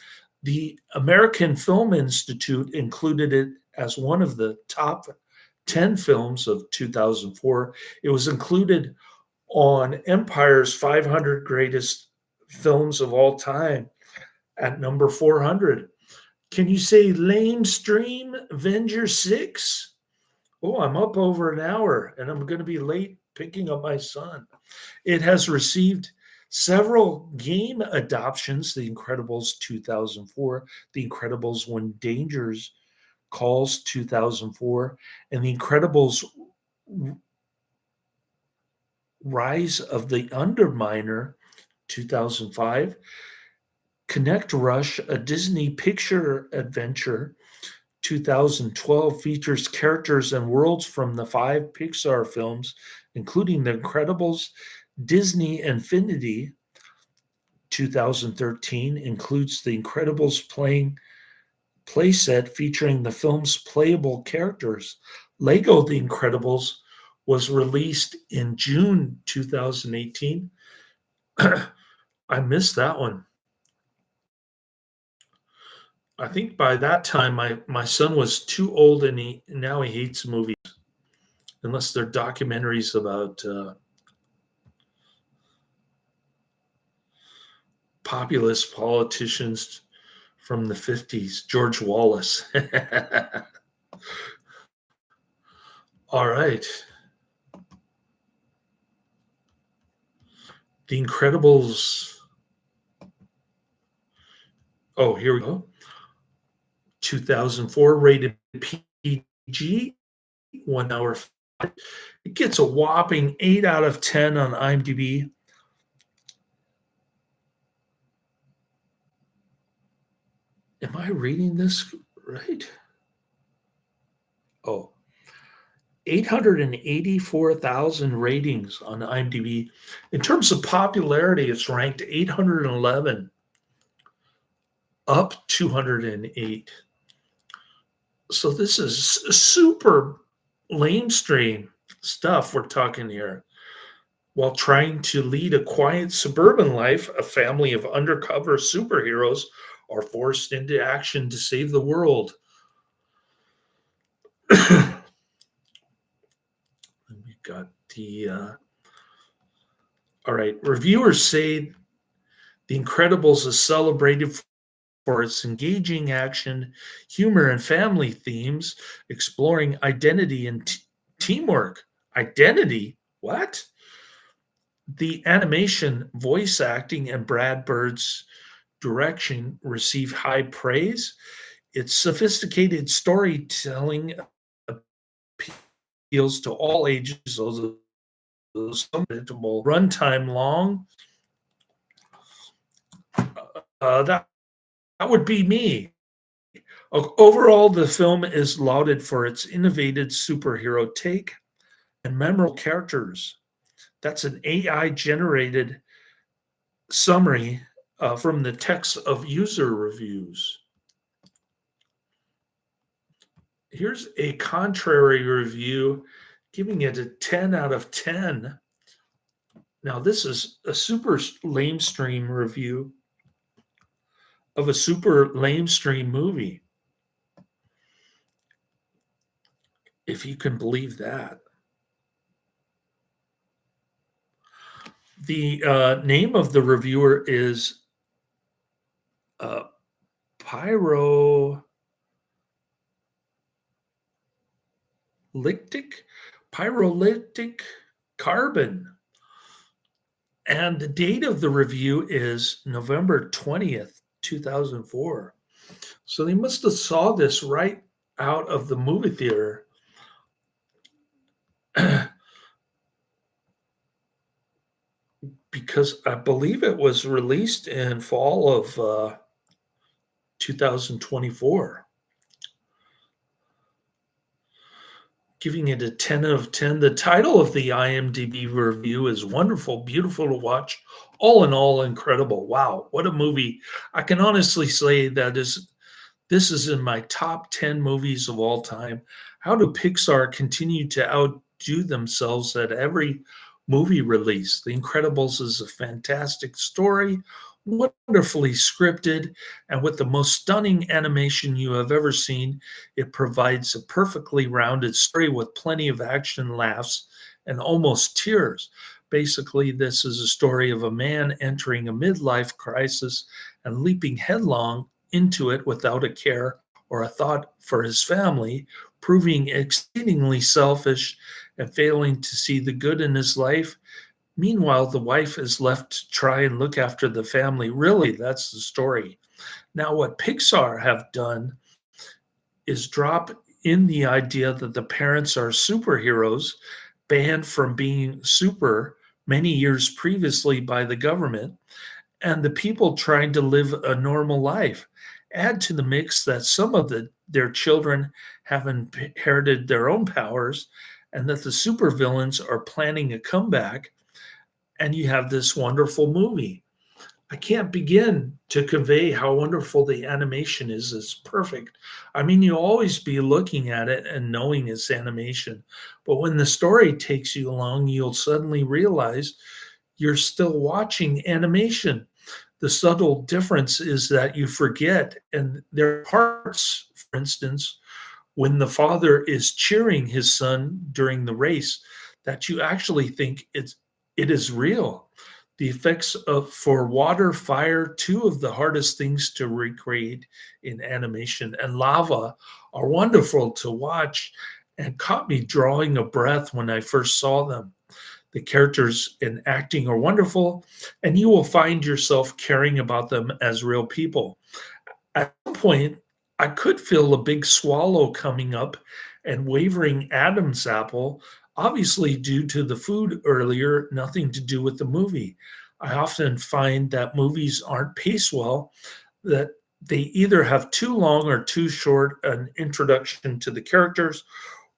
The American Film Institute included it as one of the top 10 films of 2004. It was included on Empire's 500 Greatest Films of All Time at number 400. Can you say lame stream Avenger 6? Oh, I'm up over an hour and I'm going to be late picking up my son. It has received several game adoptions: The Incredibles 2004, The Incredibles When Danger Calls 2004, and The Incredibles Rise of the Underminer 2005. Connect Rush, a Disney picture adventure 2012, features characters and worlds from the 5 Pixar films, including The Incredibles. Disney Infinity 2013 includes The Incredibles playset featuring the film's playable characters. Lego The Incredibles was released in June 2018. I missed that one. I think by that time my son was too old, and now he hates movies unless they're documentaries about populist politicians from the 50s. George Wallace. All right. The Incredibles. Oh, here we go. 2004, rated PG, 1 hour. It gets a whopping 8 out of 10 on IMDb. Am I reading this right? Oh, 884,000 ratings on IMDb. In terms of popularity, it's ranked 811, up 208. So this is super lamestream stuff we're talking here. While trying to lead a quiet suburban life, a family of undercover superheroes are forced into action to save the world. We got the all right. Reviewers say The Incredibles is celebrated for its engaging action, humor, and family themes, exploring identity and teamwork. Identity? What? The animation, voice acting, and Brad Bird's direction receive high praise. Its sophisticated storytelling appeals to all ages, although some predictable runtime long. That would be me. Overall, the film is lauded for its innovative superhero take and memorable characters. That's an AI generated summary from the text of user reviews. Here's a contrary review giving it a 10 out of 10. Now, this is a super lamestream review of a super lamestream movie, if you can believe that. The name of the reviewer is uh, Pyrolytic Pyrolytic Carbon. And the date of the review is November 20th, 2004. So they must have saw this right out of the movie theater. Because I believe it was released in fall of 2024. Giving it a 10 out of 10. The title of the IMDb review is Wonderful, Beautiful to Watch, all in all incredible. Wow, what a movie. I can honestly say that this is in my top 10 movies of all time. How do Pixar continue to outdo themselves at every movie release? The Incredibles is a fantastic story, wonderfully scripted, and with the most stunning animation you have ever seen. It provides a perfectly rounded story with plenty of action, laughs, and almost tears. Basically, this is a story of a man entering a midlife crisis and leaping headlong into it without a care or a thought for his family, proving exceedingly selfish and failing to see the good in his life. Meanwhile, the wife is left to try and look after the family. Really, that's the story. Now, what Pixar have done is drop in the idea that the parents are superheroes, banned from being super many years previously by the government, and the people trying to live a normal life. Add to the mix that some of their children have inherited their own powers, and that the supervillains are planning a comeback, and you have this wonderful movie. I can't begin to convey how wonderful the animation is. It's perfect. I mean, you'll always be looking at it and knowing it's animation, but when the story takes you along, you'll suddenly realize you're still watching animation. The subtle difference is that you forget, and there are parts, for instance, when the father is cheering his son during the race, that you actually think it is real. The effects for water, fire, two of the hardest things to recreate in animation, and lava are wonderful to watch and caught me drawing a breath when I first saw them. The characters in acting are wonderful, and you will find yourself caring about them as real people. At some point, I could feel a big swallow coming up and wavering Adam's apple, obviously due to the food earlier, nothing to do with the movie. I often find that movies aren't paced well, that they either have too long or too short an introduction to the characters,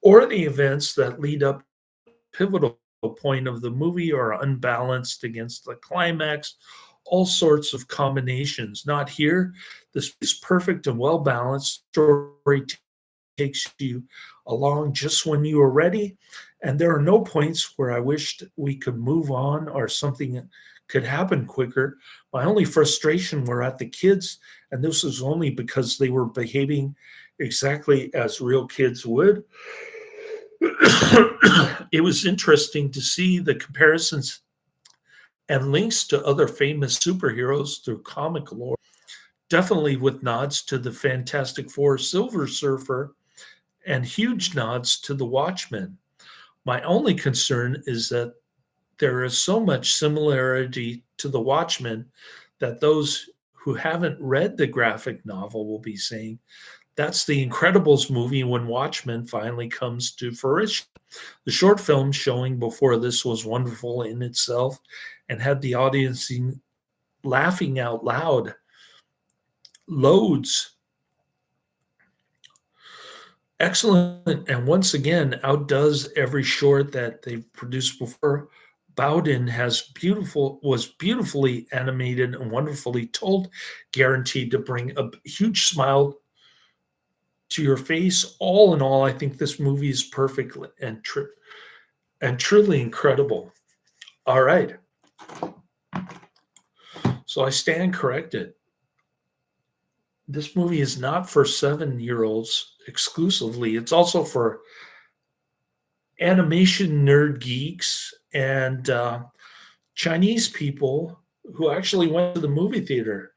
or the events that lead up to the pivotal point of the movie are unbalanced against the climax. All sorts of combinations. Not here. This is perfect and well balanced. Story takes you along just when you are ready. And there are no points where I wished we could move on or something could happen quicker. My only frustration were at the kids, and this was only because they were behaving exactly as real kids would. It was interesting to see the comparisons and links to other famous superheroes through comic lore, definitely with nods to the Fantastic Four, Silver Surfer, and huge nods to the Watchmen. My only concern is that there is so much similarity to The Watchmen that those who haven't read the graphic novel will be saying that's the Incredibles movie when Watchmen finally comes to fruition. The short film showing before this was wonderful in itself and had the audience laughing out loud. Loads. Excellent. And once again, outdoes every short that they've produced before. Bowden was beautifully animated and wonderfully told, guaranteed to bring a huge smile to your face. All in all, I think this movie is perfect and truly incredible. All right. So I stand corrected. This movie is not for 7-year-olds exclusively. It's also for animation nerd geeks and Chinese people who actually went to the movie theater.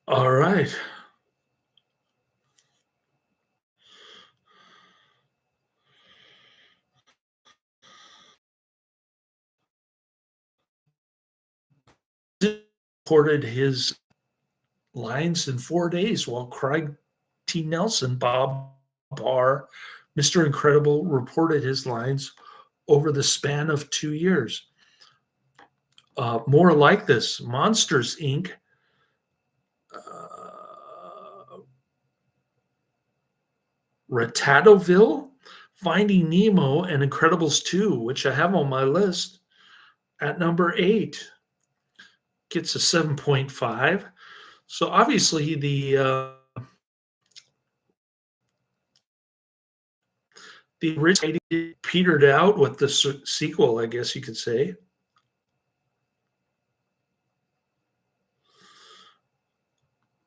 All right. Recorded his lines in 4 days while Craig T. Nelson, Bob Barr, Mr. Incredible, reported his lines over the span of 2 years. More like this, Monsters, Inc. Ratatouille, Finding Nemo, and Incredibles 2, which I have on my list at number 8, gets a 7.5. So obviously the original petered out with the sequel, I guess you could say.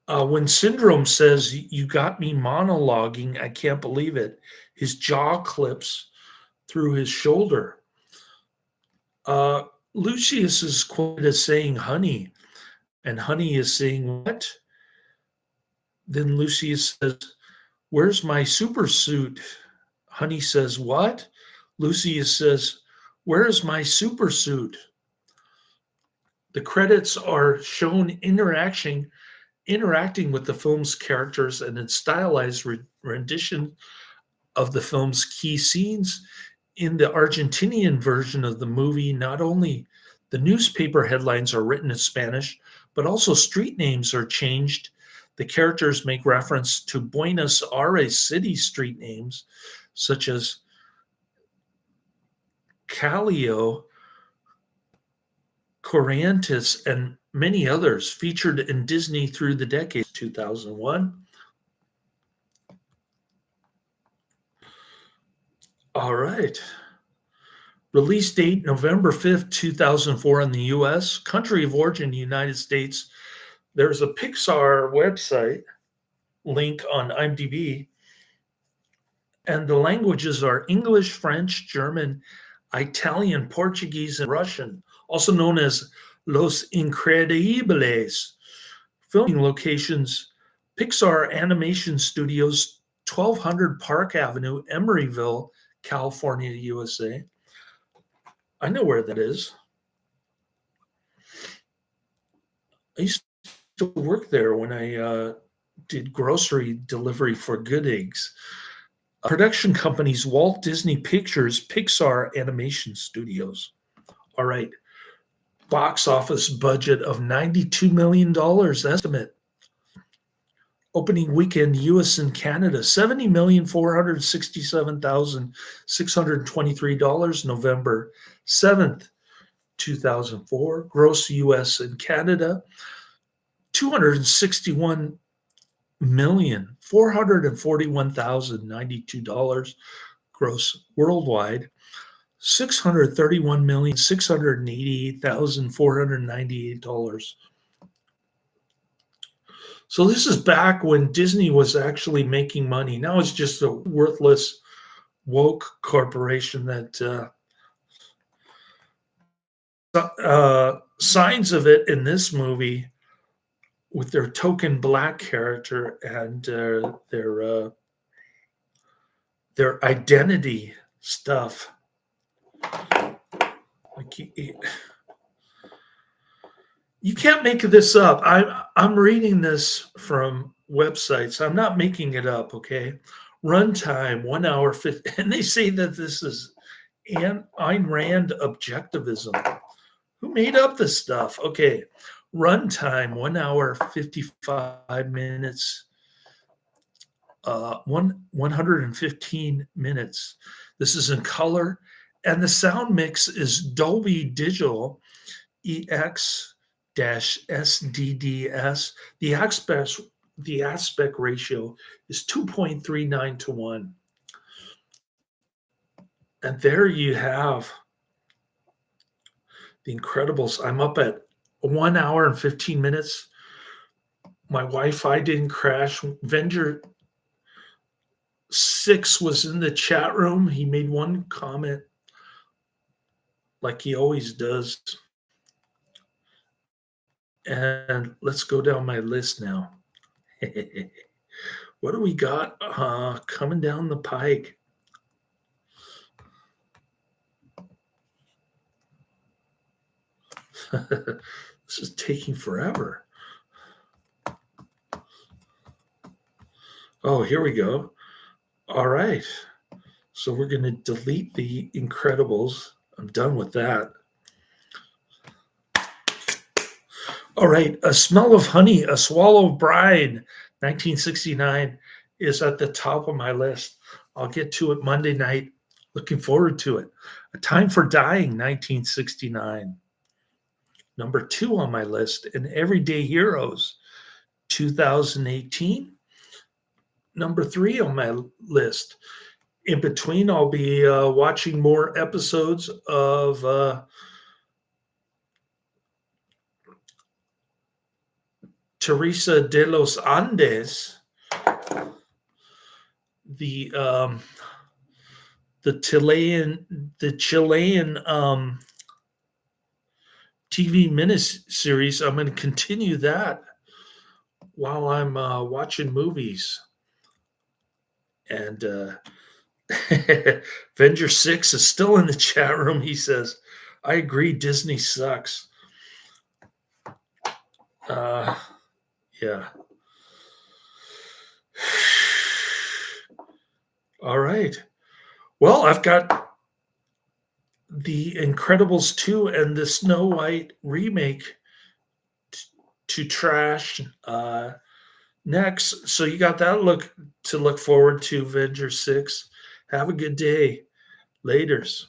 When Syndrome says, "You got me monologuing, I can't believe it," his jaw clips through his shoulder. Lucius is quoted as saying, "Honey," and Honey is saying, "What?" Then Lucius says, "Where's my super suit?" Honey says, "What?" Lucius says, "Where's my super suit?" The credits are shown interacting with the film's characters and in stylized rendition of the film's key scenes. In the Argentinian version of the movie, not only the newspaper headlines are written in Spanish, but also street names are changed. The characters make reference to Buenos Aires city street names, such as Callao, Corrientes, and many others featured in Disney through the decades. 2001. All right. Release date November 5th, 2004 in the US. Country of origin, United States. There's a Pixar website link on IMDb, and the languages are English, French, German, Italian, Portuguese, and Russian, also known as Los Increíbles. Filming locations, Pixar Animation Studios, 1200 Park Avenue, Emeryville, California, USA. I know where that is. I used to work there when I did grocery delivery for Good Eggs. Production companies, Walt Disney Pictures, Pixar Animation Studios. All right. Box office budget of $92 million estimate. Opening weekend, US and Canada, $70,467,623, November 7th, 2004. Gross US and Canada, $261,441,092. Gross worldwide, $631,688,498. So this is back when Disney was actually making money. Now it's just a worthless woke corporation that signs of it in this movie with their token black character and their their identity stuff. Like you can't make this up. I'm reading this from websites. I'm not making it up. Okay, runtime 1 hour 50, and they say that this is Ayn Rand objectivism. Who made up this stuff? Okay, runtime 1 hour 55 minutes. 115 minutes. This is in color, and the sound mix is Dolby Digital EX-SDDS. The aspect ratio is 2.39 to 1. And there you have The Incredibles. I'm up at 1 hour and 15 minutes. My Wi-Fi didn't crash. Avenger 6 was in the chat room. He made one comment like he always does. And let's go down my list now. What do we got coming down the pike? This is taking forever. Oh, here we go. All right. So we're going to delete The Incredibles. I'm done with that. All right. A Smell of Honey, A Swallow of Bride, 1969 is at the top of my list. I'll get to it Monday night. Looking forward to it. A Time for Dying, 1969. Number 2 on my list, and Everyday Heroes, 2018. Number 3 on my list. In between, I'll be watching more episodes of Teresa de los Andes, the Chilean TV miniseries. I'm going to continue that while I'm watching movies. And Avenger 6 is still in the chat room. He says, I agree, Disney sucks. Yeah. All right. Well, I've got The Incredibles 2 and the Snow White remake to trash next. So you got that to look forward to, Avenger 6. Have a good day. Laters.